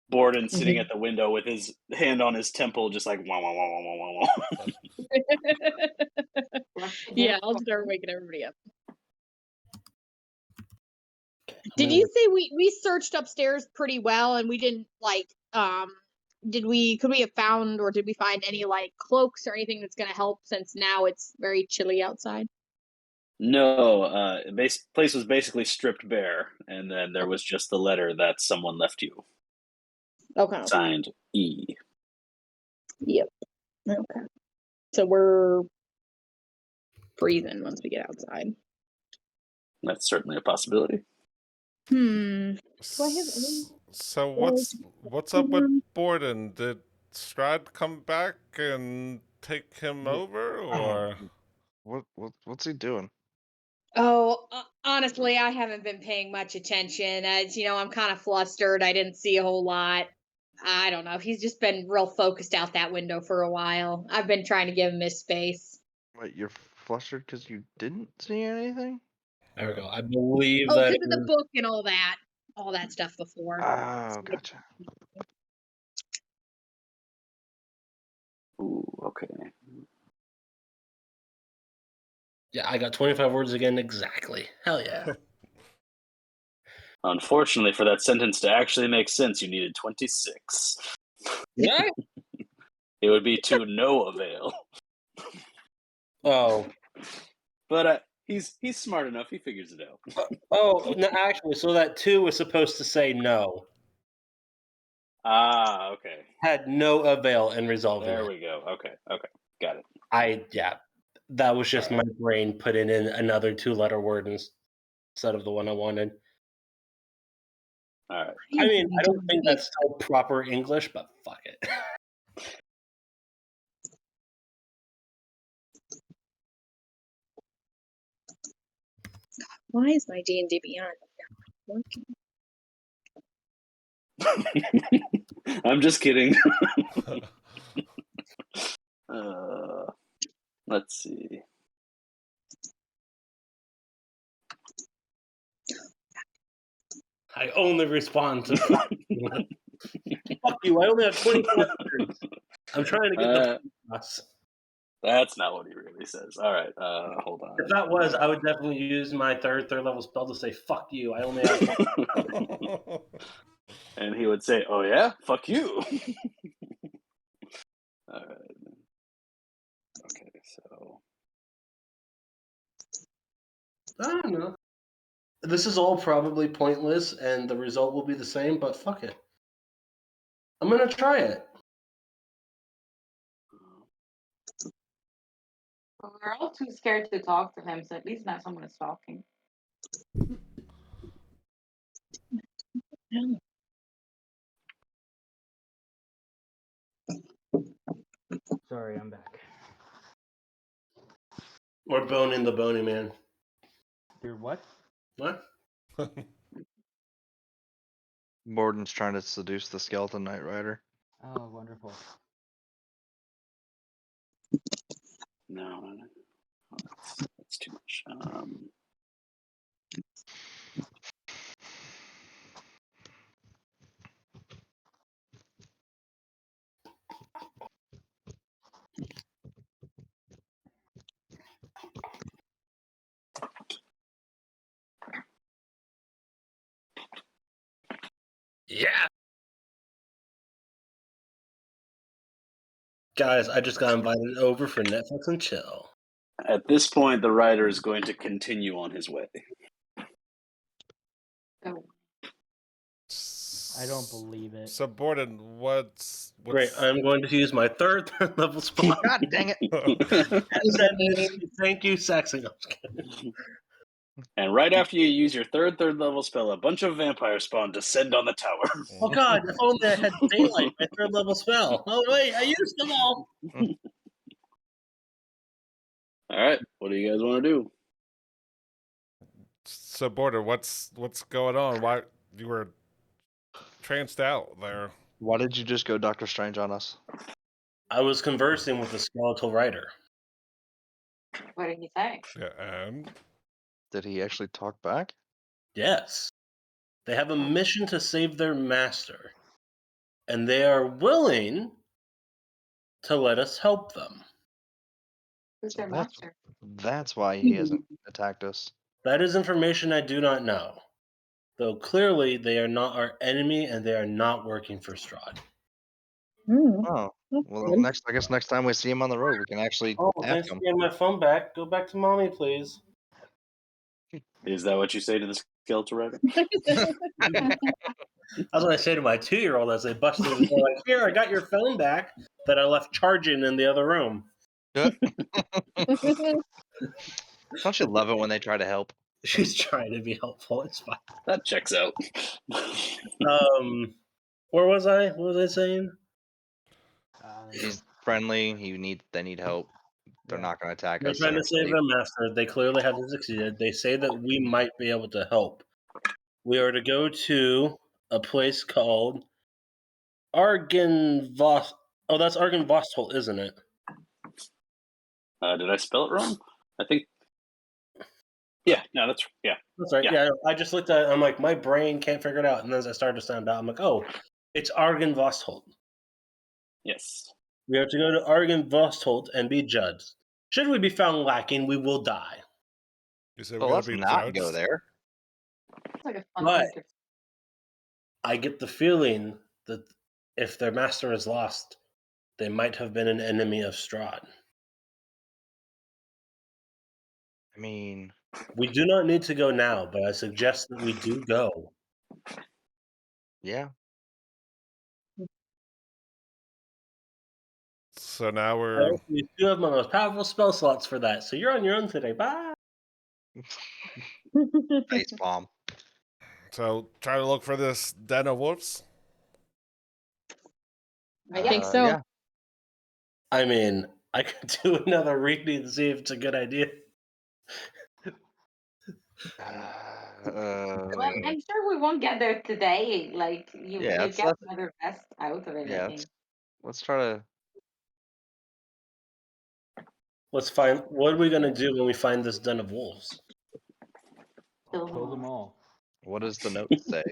Borden sitting at the window with his hand on his temple, just like wah wah wah wah wah wah wah. Yeah, I'll start waking everybody up. Did you say we searched upstairs pretty well and we didn't could we have found or did we find any cloaks or anything that's gonna help since now it's very chilly outside? No, place was basically stripped bare, and then there was just the letter that someone left you. Okay. Signed E. Yep. Okay. So we're freezing once we get outside. That's certainly a possibility. Do I have any? So what's up with Borden? Did Strahd come back and take him over, or What's he doing? Oh, honestly, I haven't been paying much attention. As you know, I'm kind of flustered. I didn't see a whole lot. I don't know. He's just been real focused out that window for a while. I've been trying to give him his space. Wait, you're flustered because you didn't see anything? There we go. I believe Oh, that. because of the book and all that stuff before. Oh, gotcha. Ooh, okay. Yeah, I got 25 words again exactly. Hell yeah. Unfortunately, for that sentence to actually make sense, you needed 26. Yeah? It would be to no avail. Oh. But he's smart enough. He figures it out. Oh, no, actually, so that 2 was supposed to say no. Ah, okay. Had no avail in resolving There it. we go. Okay, got it. That was just All my brain putting in another 2-letter word instead of the one I wanted. All right. I mean, I don't think that's still proper English, but fuck it. Why is my D&D Beyond not working? I'm just kidding. Let's see. I only respond to fuck you. I only have 24 words. I'm trying to get the across. That's not what he really says. All right, hold on. If that was, I would definitely use my third level spell to say "fuck you." I only have. And he would say, "Oh yeah, fuck you." All right. Okay, so I don't know. This is all probably pointless, and the result will be the same. But fuck it. I'm gonna try it. Well, we're all too scared to talk to him, so at least now someone is talking. Sorry, I'm back. We're boning the bony man. You're what? What? Morden's trying to seduce the skeleton Knight Rider. Oh, wonderful. no, that's too much. Yeah. Guys, I just got invited over for Netflix and chill. At this point, the writer is going to continue on his way. Oh. I don't believe it. Subordinate, what's Great. I'm going to use my third level spell. God dang it! Thank you, Saxon. And right after you use your third level spell, a bunch of vampires spawn descend on the tower. Oh god, if only I had daylight, my third level spell. Oh wait, I used them all. All right, what do you guys want to do? Subordinate, what's going on? Why you were tranced out there? Why did you just go Doctor Strange on us? I was conversing with the skeletal rider. What did he say? Yeah, and Did he actually talk back? Yes. They have a mission to save their master. And they are willing to let us help them. Who's So their master? That's why he hasn't attacked us. That is information I do not know. Though clearly they are not our enemy and they are not working for Strahd. Oh, well, I guess next time we see him on the road, we can actually Oh, ask thanks for him. getting my phone back. Go back to mommy, please. Is that what you say to the skeletal rider? That's what I say to my 2-year-old as they bust through the door. Like, here, I got your phone back that I left charging in the other room. Don't you love it when they try to help? She's trying to be helpful. It's fine. That checks out. Where was I? What was I saying? He's friendly. They need help. They're not going to attack They're us. trying to save their master. They clearly haven't succeeded. They say that we might be able to help. We are to go to a place called Argenvost. Oh, that's Argenvostholt, isn't it? Did I spell it wrong? I think. Yeah, no, that's right. Yeah, I just looked at it. I'm like, my brain can't figure it out. And then as I started to sound out, I'm like, oh, it's Argenvostholt. Yes. We have to go to Argenvostholt and be judged. Should we be found lacking, we will die. You said Well, we're let's gonna be not judged. go there. It's like a fun But thing to I get the feeling that if their master is lost, they might have been an enemy of Strahd. I mean, We do not need to go now, but I suggest that we do go. yeah. So now we're You do have my most powerful spell slots for that, so you're on your own today. Bye. Face bomb. so try to look for this den of wolves. I think so. Yeah. I mean, I could do another reading to see if it's a good idea. Well, I'm sure we won't get there today. Like you Yeah, get another best out of it. yeah, I think. let's try to. Let's find. What are we gonna do when we find this den of wolves? Kill them all. What does the note say?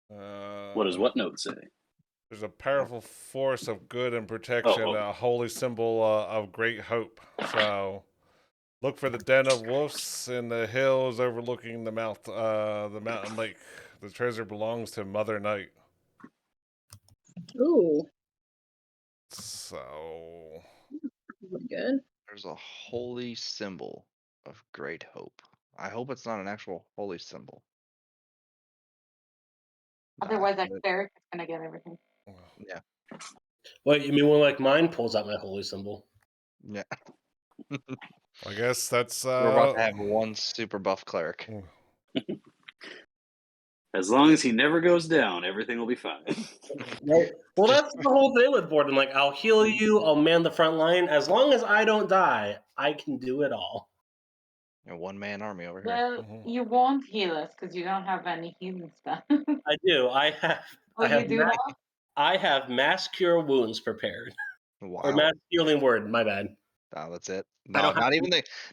What does what note say? There's a powerful force of good and protection, a holy symbol of great hope. So, look for the den of wolves in the hills overlooking the mountain lake. The treasure belongs to Mother Night. Ooh, So, good. There's a holy symbol of great hope. I hope it's not an actual holy symbol. Otherwise, that Krezk is gonna get everything. Yeah. Wait, you mean when like mine pulls out my holy symbol? Yeah. I guess that's. We're about to have one super buff cleric. As long as he never goes down, everything will be fine. Right. Well, that's the whole thing with Borden. Like, I'll heal you, I'll man the front line. As long as I don't die, I can do it all. A one-man army over here. Well, you won't heal us because you don't have any healing stuff. I do. I have do now? I have mass cure wounds prepared. Wow. Or mass healing word. My bad. No, that's it. I No, don't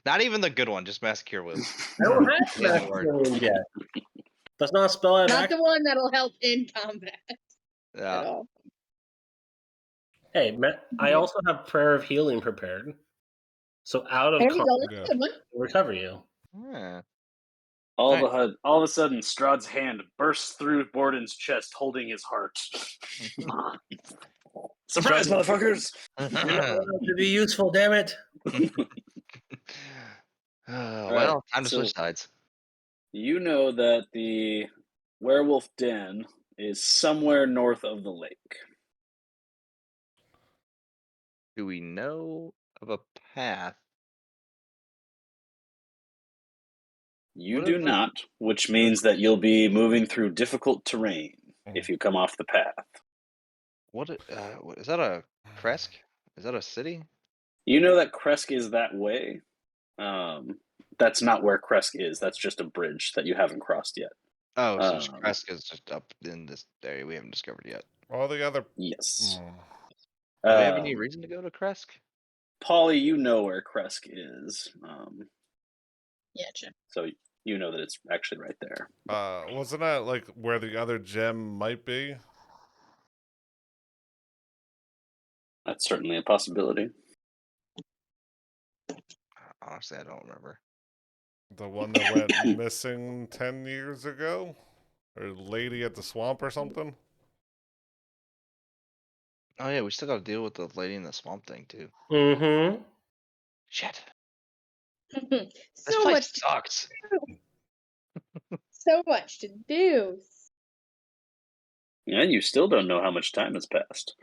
not even the good one. Just massacre wounds. I don't have Healing mass word. cure wounds yet. That's not a spell I've Not the one that'll help in combat at Yeah. all. Hey, I also have prayer of healing prepared. So out of There you go. combat, That's a good one. I'll recover you. Yeah. All of a sudden, Strahd's hand bursts through Borden's chest, holding his heart. Surprise, motherfuckers! You're not allowed to be useful, damn it. Well, time to switch sides. You know that the werewolf den is somewhere north of the lake. Do we know of a path? You do not, which means that you'll be moving through difficult terrain if you come off the path. What is that? A Krezk? Is that a city? You know that Krezk is that way. That's not where Krezk is. That's just a bridge that you haven't crossed yet. Oh, so Krezk is just up in this area we haven't discovered yet. All the other. Yes. Do we have any reason to go to Krezk? Polly, you know where Krezk is. Gotcha. So you know that it's actually right there. Wasn't that like where the other gem might be? That's certainly a possibility. Honestly, I don't remember. The one that went missing 10 years ago? Or Lady at the Swamp or something? Oh yeah, we still got to deal with the lady in the swamp thing too. Mm-hmm. Shit. This This place sucks. So much to do. Yeah, you still don't know how much time has passed.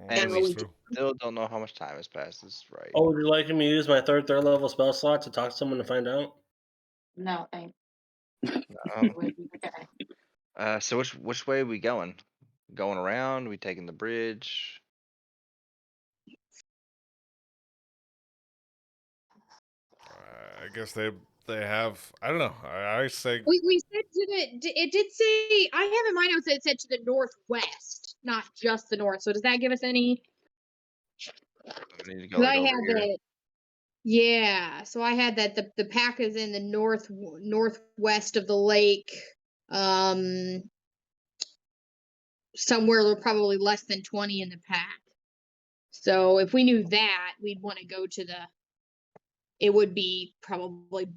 And we still don't know how much time has passed. This is right. Oh, would you like me to use my third level spell slot to talk to someone to find out? No, thanks. So which way are we going? Going around? We taking the bridge? I guess they have. I don't know. I say We said to it did say, I have in my notes that it said to the northwest, not just the north. So does that give us any? We need to go like over here. That. Yeah, so I had that the pack is in the northwest of the lake, somewhere probably less than 20 in the pack. So if we knew that, we'd want to go to it would be probably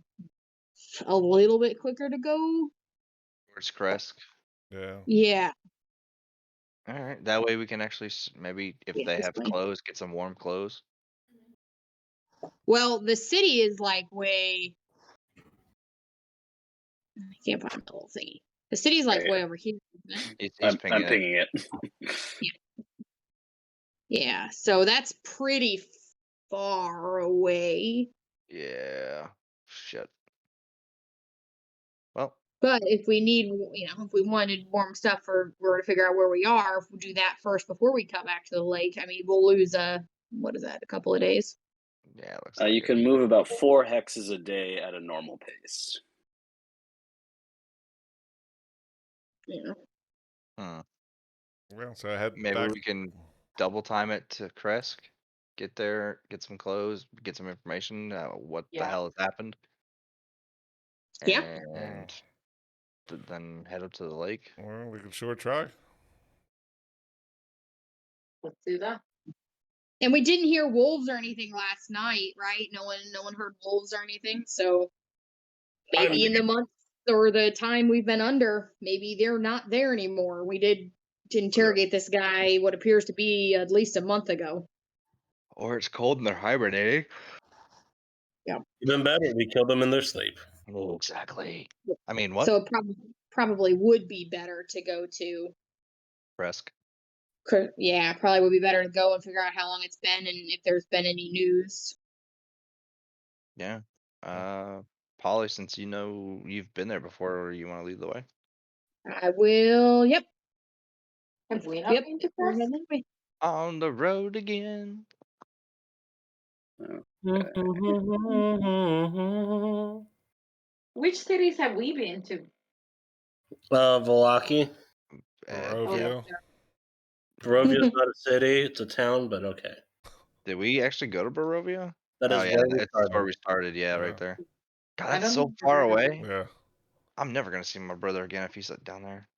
a little bit quicker to go. Where's Krezk? Yeah. Yeah. All right. That way we can actually maybe if Yeah, they this have way. clothes, get some warm clothes. Well, the city is like way. I can't find the whole thingy. The city's like way over here. Isn't it? He's I'm pinging it. pinging it. Yeah, so that's pretty far away. Yeah. Shit. Well, But if we need, if we wanted warm stuff or we're to figure out where we are, if we do that first before we come back to the lake, I mean, we'll lose what is that, a couple of days? yeah, it looks like You it. can move about 4 hexes a day at a normal pace. Yeah. Well, so I head Maybe back. we can double time it to Krezk. Get there, get some clothes, get some information. What the hell has happened? Yeah. And then head up to the lake. Well, we can sure try. Let's do that. And we didn't hear wolves or anything last night, right? No one heard wolves or anything. So maybe in the month or the time we've been under, maybe they're not there anymore. We did interrogate this guy what appears to be at least a month ago. Or it's cold and they're hibernating. Even better, we kill them in their sleep. Oh, exactly. I mean, what? So it probably would be better to go to. Krezk. Yeah, probably would be better to go and figure out how long it's been and if there's been any news. Yeah. Polly, since you've been there before, you want to lead the way? I will. Yep. Have we not been to We're Krezk? heading that way. On the road again. Which cities have we been to? Valaki. Barovia. Barovia's not a city; it's a town, but okay. Did we actually go to Barovia? That is yeah, where we that's started. where we started. Yeah, Yeah. right there. God, I that's don't so think far we were away. Yeah. I'm never gonna see my brother again if he's down there.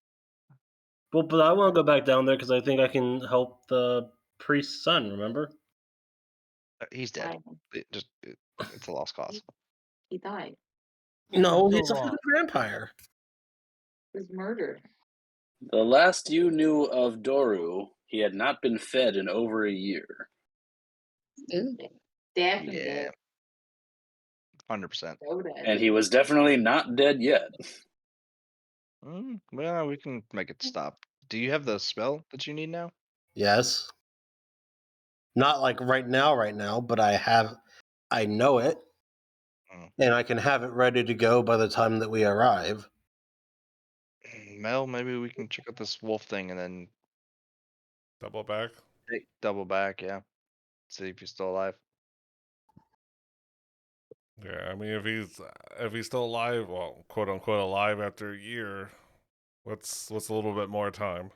Well, but I want to go back down there because I think I can help the priest's son. Remember? He's dead. died. It's a lost cause. He died. No, Still he's a alive. fucking vampire. He was murdered. The last you knew of Doru, he had not been fed in over a year. Ooh. Definitely Yeah. dead. 100%. So dead. And he was definitely not dead yet. Well, we can make it stop. Do you have the spell that you need now? Yes. Not like right now, but I know it, and I can have it ready to go by the time that we arrive. Mel, maybe we can check out this wolf thing and then Double back. double back, yeah. See if he's still alive. Yeah, I mean, if he's still alive, well, quote unquote alive after a year, what's a little bit more time?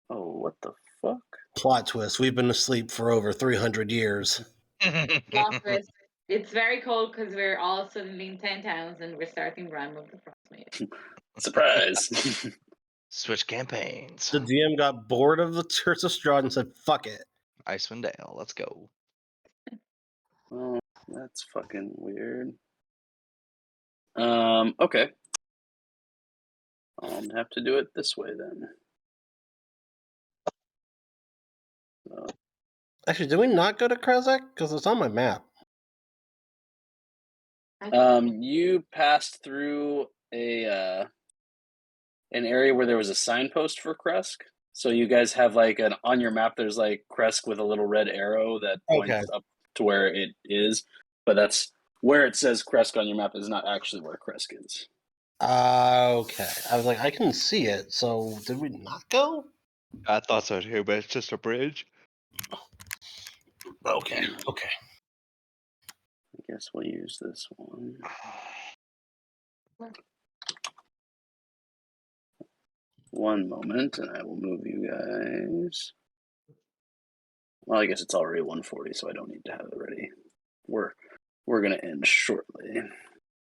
Oh, what the fuck? Plot twist: we've been asleep for over 300 years. Plot twist. It's very cold because we're all suddenly in 10 towns and we're starting Rime of the Frost Maiden. Surprise! Switch campaigns. The DM got bored of the Church of Strahd and said, "Fuck it." Icewind Dale, let's go. Oh, that's fucking weird. Okay. I'll have to do it this way then. Actually, did we not go to Krezek? Because it's on my map. You passed through an area where there was a signpost for Krezk. So you guys have on your map. There's Krezk with a little red arrow that points up to where it is, but that's where it says Krezk on your map is not actually where Krezk is. Okay. I was like, I can see it. So did we not go? I thought so too, but it's just a bridge. Okay. I guess we'll use this one. One moment, and I will move you guys. Well, I guess it's already 1:40, so I don't need to have it ready. We're gonna end shortly.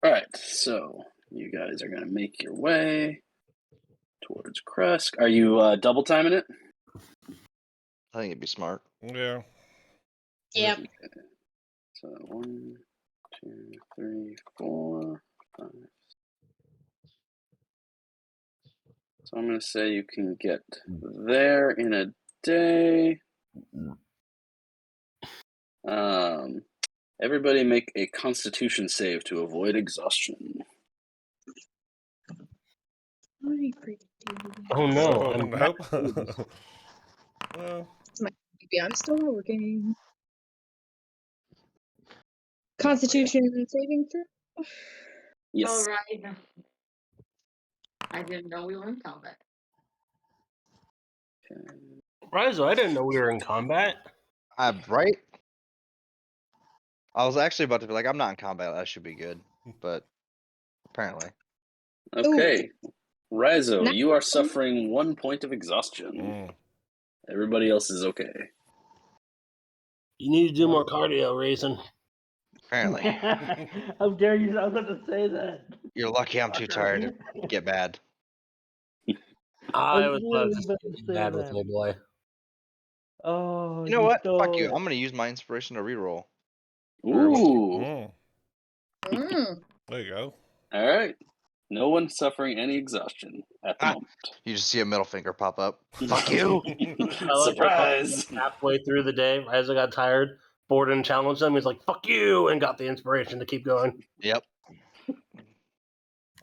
All right, so you guys are gonna make your way towards Krezk. Are you double timing it? I think it'd be smart. Yeah. Yep. Okay. So 1, 2, 3, 4, 5. So I'm going to say you can get there in a day. Everybody make a Constitution save to avoid exhaustion. Oh no, Oh, I'm nope. back. Well, Maybe I'm still working. Constitution saving throw. Yes. All right. I didn't know we were in combat. Okay. Rizzo, I didn't know we were in combat. Right? I was actually about to be like, I'm not in combat. That should be good. But apparently. Okay. Rizzo, Nice. you are suffering 1 point of exhaustion. mm. Everybody else is okay. You need to do more cardio, Raisin. Apparently. How dare you? I was about to say that. You're lucky I'm too tired to get bad. I was literally about about to to say say bad with that. my boy. Oh, You know what? stole Fuck you. it. I'm gonna use my inspiration to reroll. Ooh. Mm. Mm. There you go. All right. No one suffering any exhaustion at the moment. You just see a middle finger pop up. Fuck you. I like Surprise! halfway through the day, Rizzo got tired, bored, and challenged him. He's like, "Fuck you," and got the inspiration to keep going. Yep.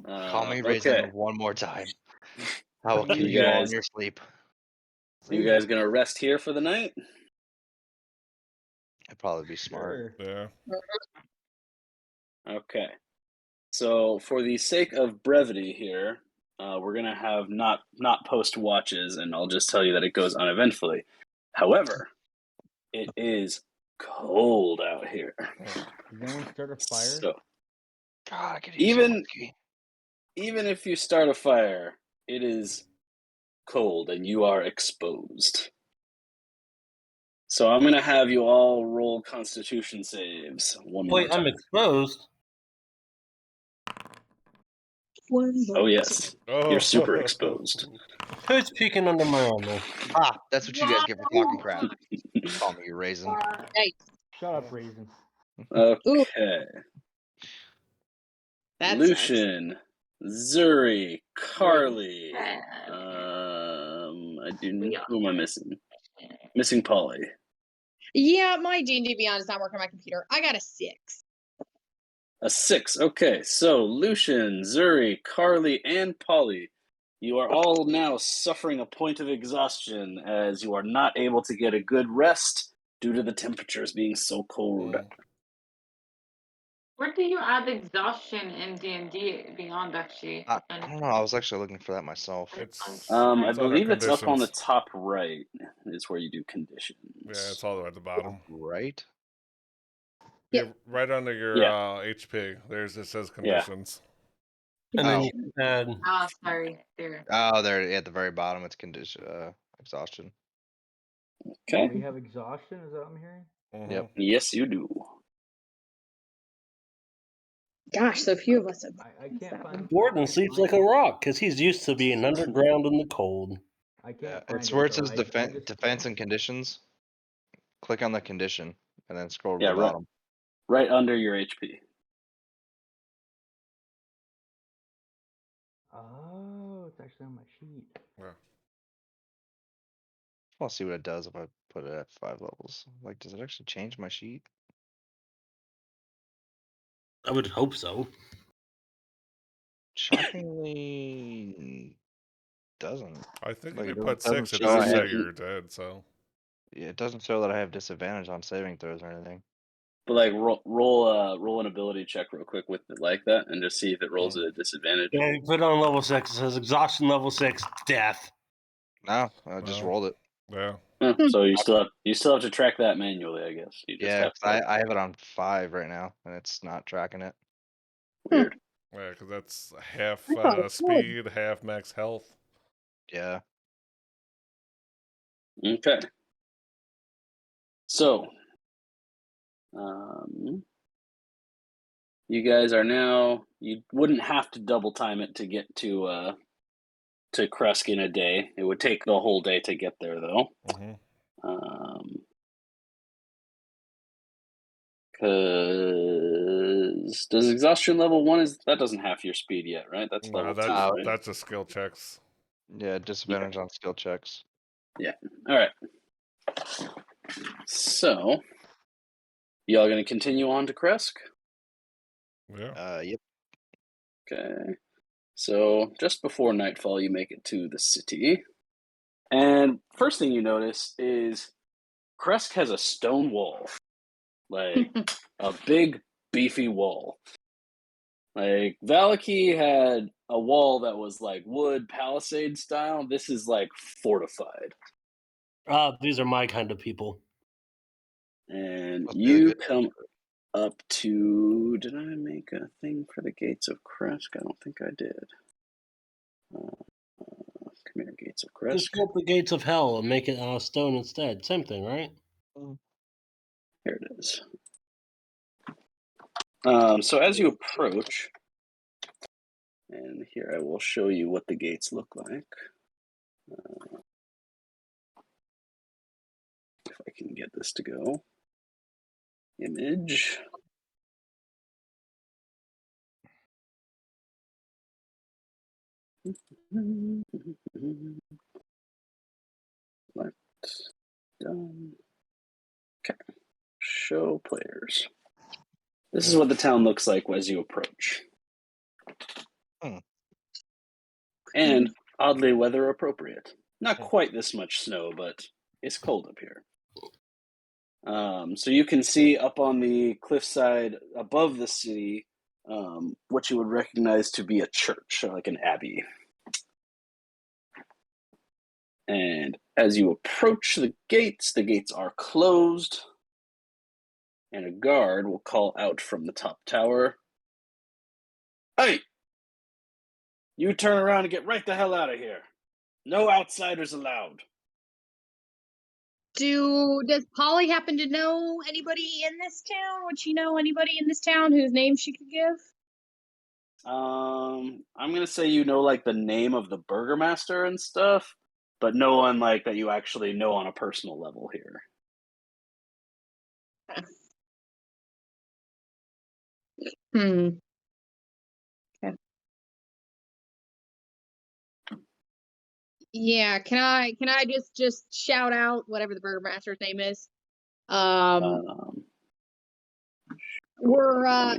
Call me Raisin Okay. one more time. I will kill You you all in guys- your sleep. You guys gonna rest here for the night? It'd probably be smart. Sure. Yeah. Okay. So for the sake of brevity here, we're gonna have not post watches, and I'll just tell you that it goes uneventfully. However, it is cold out here. Did anyone start a fire? So God, I could use some whiskey. even if you start a fire, it is cold and you are exposed. So I'm gonna have you all roll Constitution saves one more Wait, time. I'm exposed. Oh yes, Oh. you're super exposed. Who's peeking under my armor? Ah, that's what you guys get for talking crap. Call me Raisin. Shut up, Raisin. Okay. That Lucian, Zuri, Carly. Who am I missing? Missing Polly. Yeah, my D&D Beyond is not working on my computer. I got a 6. A 6. Okay, so Lucian, Zuri, Carly, and Polly, you are all now suffering a point of exhaustion as you are not able to get a good rest due to the temperatures being so cold. Mm. Where do you add exhaustion in D&D Beyond, actually? I don't know. I was actually looking for that myself. It's I it's under believe it's up on the conditions. top right is where you do conditions. Yeah, it's all the way at the bottom. Right? Yeah, right under your Yeah. HP. It says conditions. And then Oh. you had Ah, sorry. There. Oh, there at the very bottom. It's exhaustion. Okay. We have exhaustion. Is that what I'm hearing? Mhm. Yep. Yes, you do. Gosh, so few of us have. I can't find. Warden sleeps like a rock because he's used to being underground in the cold. I can't find It's where it so says I just- defense and conditions. Click on the condition and then scroll to Yeah, the right. bottom. Right under your HP. Oh, it's actually on my sheet. I'll see what it does if I put it at 5 levels. Like, does it actually change my sheet? I would hope so. Shockingly, doesn't. I think Like, if it you put doesn't 6, it show I doesn't say have- you're dead, so. Yeah, it doesn't show that I have disadvantage on saving throws or anything. But like roll an ability check real quick with it like that and just see if it rolls at a disadvantage. Yeah, you put it on level 6. It says exhaustion level 6, death. No, I just No. rolled it. Yeah. So you still have to track that manually, I guess. You just Yeah, have 'cause to, I have it on 5 right now, and it's not tracking it. weird. Yeah, because that's half I thought it would. speed, half max health. Yeah. Okay. So you guys are now, you wouldn't have to double time it to get to Krezk in a day. It would take the whole day to get there though. Mhm. Because does exhaustion level 1 that doesn't have your speed yet, right? That's No, level 2, that's right? that's just skill checks. Yeah, disadvantage on skill checks. Yeah. All right. So, y'all gonna continue on to Krezk? Yeah. Yep. Okay. So just before nightfall, you make it to the city, and first thing you notice is Krezk has a stone wall, like a big, beefy wall. Like Valaki had a wall that was like wood palisade style. This is like fortified. These are my kind of people. And Must be the you good. come up to. Did I make a thing for the gates of Krezk? I don't think I did. Come here, gates of Krezk. Just go up the gates of hell and make it out of stone instead. Same thing, right? Here it is. So as you approach, and here I will show you what the gates look like. If I can get this to go. Image. Select. Done. Okay. Show players. This is what the town looks like as you approach. And oddly weather appropriate. Not quite this much snow, but it's cold up here. So you can see up on the cliffside above the city what you would recognize to be a church, like an abbey. And as you approach the gates are closed, and a guard will call out from the top tower, "Hey! You turn around and get right the hell out of here. No outsiders allowed." Does Polly happen to know anybody in this town? Would she know anybody in this town whose name she could give? I'm gonna say you know like the name of the burgomaster and stuff, but no one like that you actually know on a personal level here. Hmm. Okay. Yeah, can I just shout out whatever the burgomaster's name is? We're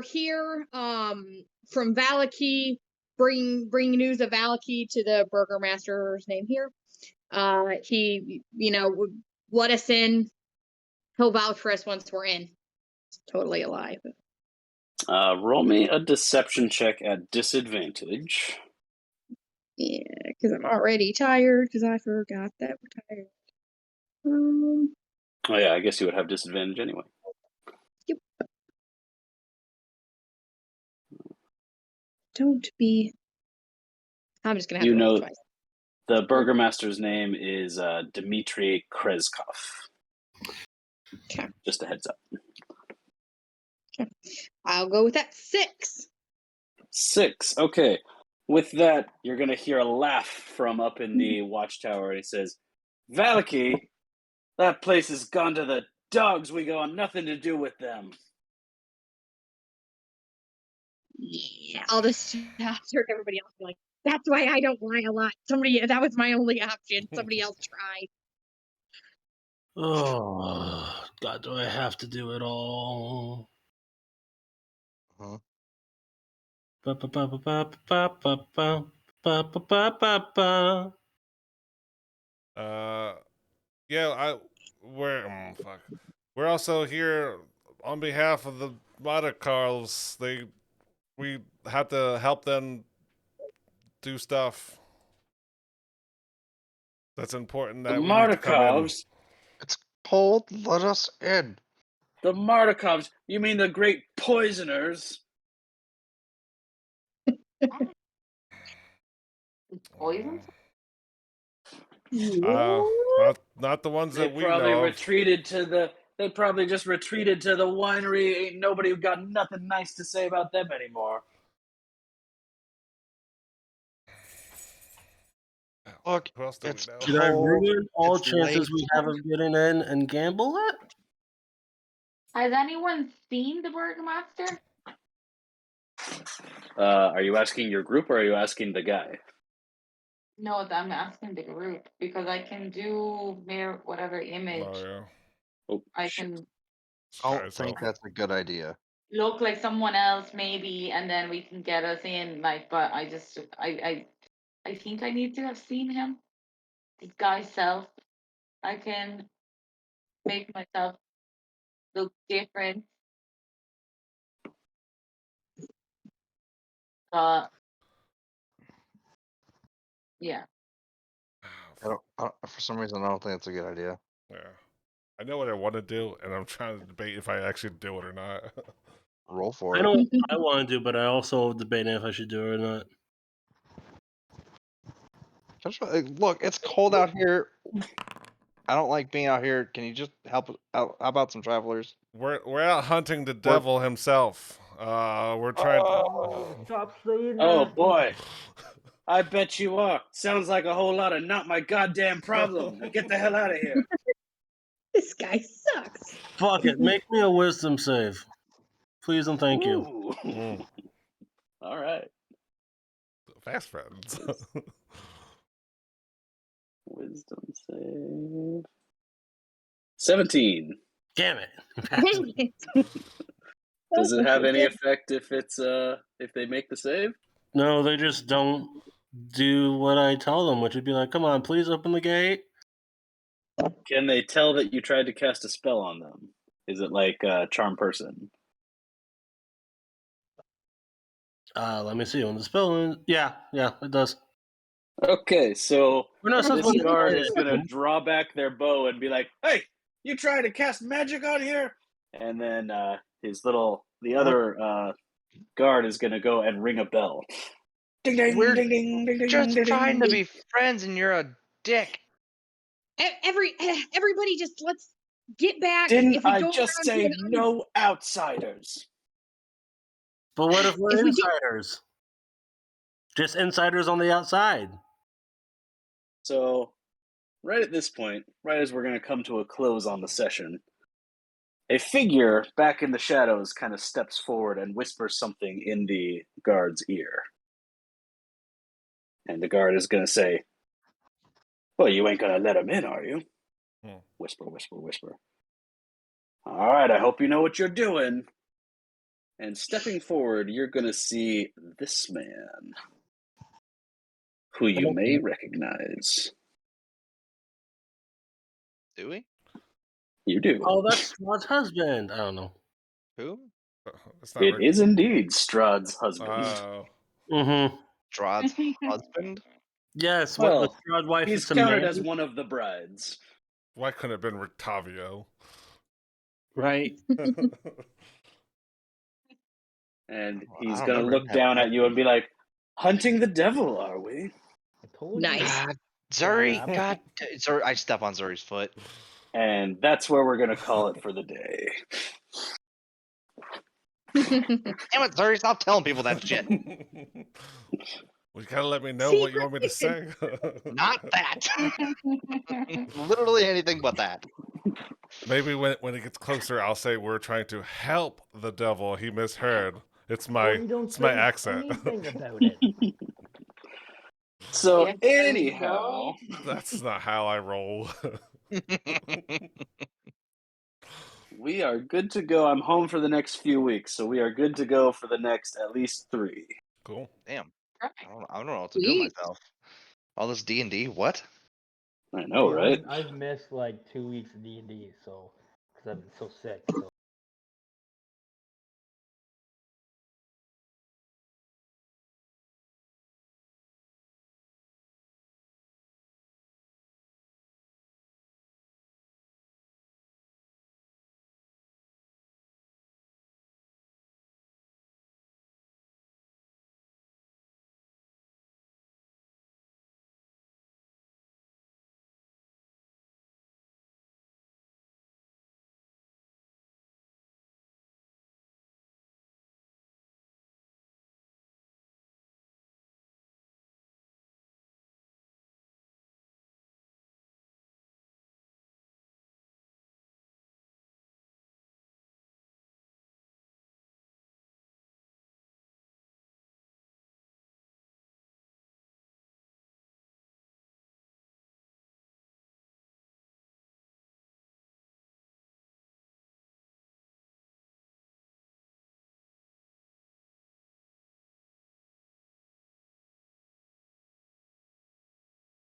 here from Valaki, bring news of Valaki to the burgomaster's name here. He would let us in. He'll vouch for us once we're in. It's totally a lie. Roll me a deception check at disadvantage. Yeah, because I'm already tired because I forgot that we're tired. Oh yeah, I guess you would have disadvantage anyway. Yep. Don't be. I'm just gonna have to roll twice. The burgomaster's name is Dmitry Krezkov. Okay. Just a heads up. Okay. I'll go with that 6. 6. Okay. With that, you're going to hear a laugh from up in the watchtower. He says, "Valaki, that place has gone to the dogs. We got nothing to do with them." Yeah, I'll just start everybody else like, that's why I don't lie a lot. That was my only option. Somebody else try. Oh, God, do I have to do it all? Huh? Yeah, we're also here on behalf of the Monocarls. We have to help them do stuff. That's important The that we need to come in. Markovs? It's cold. Let us in. The Markovs? You mean the great poisoners? Poisons? Not the ones They that we probably know of. retreated to the. They probably just retreated to the winery. Ain't nobody got nothing nice to say about them anymore. Look, Who else do we it's know? Did I ruin all It's chances late. we have of getting in and gamble it? Has anyone seen the Burgomaster? Are you asking your group or are you asking the guy? No, I'm asking the group because I can do mirror whatever image. Oh yeah. Oh, I shit. can I Try don't think yourself. that's a good idea. look like someone else maybe, and then we can get us in. Like, but I think I need to have seen him. This guy's self. I can make myself look different. Yeah. For some reason, I don't think it's a good idea. Yeah. I know what I want to do, and I'm trying to debate if I actually do it or not. Roll for I it. don't. I want to do, but I also debating if I should do it or not. Look, it's cold out here. I don't like being out here. Can you just help out? How about some travelers? We're out hunting the devil himself. We're trying Oh, stop saying Oh that. boy, I bet you are. Sounds like a whole lot of not my goddamn problem. Now get the hell out of here. This guy sucks. Fuck it. Make me a wisdom save, please and thank you. Ooh. to. All right. Fast friends. Wisdom save. 17. Damn it. Does it have any effect if it's if they make the save? No, they just don't do what I tell them, which would be like, come on, please open the gate. Can they tell that you tried to cast a spell on them? Is it like charm person? Let me see. On the spell, yeah, it does. Okay, so We're not supposed this to guard say is it. gonna draw back their bow and be like, "Hey, you trying to cast magic on here?" And then the other guard is gonna go and ring a bell. Ding ding We're ding ding ding ding just ding. trying to Ding. be friends, and you're a dick. Everybody just let's get back. Didn't If we I go just around to say an no outsiders? But what if we're If we get- insiders? Just insiders on the outside. So, right at this point, right as we're going to come to a close on the session, a figure back in the shadows kind of steps forward and whispers something in the guard's ear. And the guard is going to say, "Well, you ain't going to let him in, are you?" Whisper, whisper, whisper. "All right, I hope you know what you're doing." And stepping forward, you're going to see this man, who you may recognize. Do we? You do. Oh, that's Strahd's husband. I don't know. Who? It's not It is indeed Strahd's husband. Oh. Mm-hmm. Strahd's husband? Yes, what the Well, Strahd wife he's is counted Samantha, as one of the brides. Why couldn't it have been Rictavio? right? And I he's don't going to remember look him having down that. at you and be like, "Hunting the devil, are we?" I told Nice. you. God, Zuri, Crap. God, Zuri, I step on Zuri's foot. And that's where we're going to call it for the day. Damn it, Zuri, stop telling people that shit. Well, you gotta let me know what you want me to say. Not that. Literally anything but that. Maybe when it gets closer, I'll say we're trying to help the devil. He misheard. It's Or my you don't it's my say accent. anything about it. So, Yes, there you anyhow, That's not how I roll. we are good to go. I'm home for the next few weeks, so we are good to go for the next at least 3. Cool. Damn, Right. I don't know what to do Sweet. myself. All this D&D, what? I know, Yeah, right? I've missed like 2 weeks of D&D, so because I've been so sick. So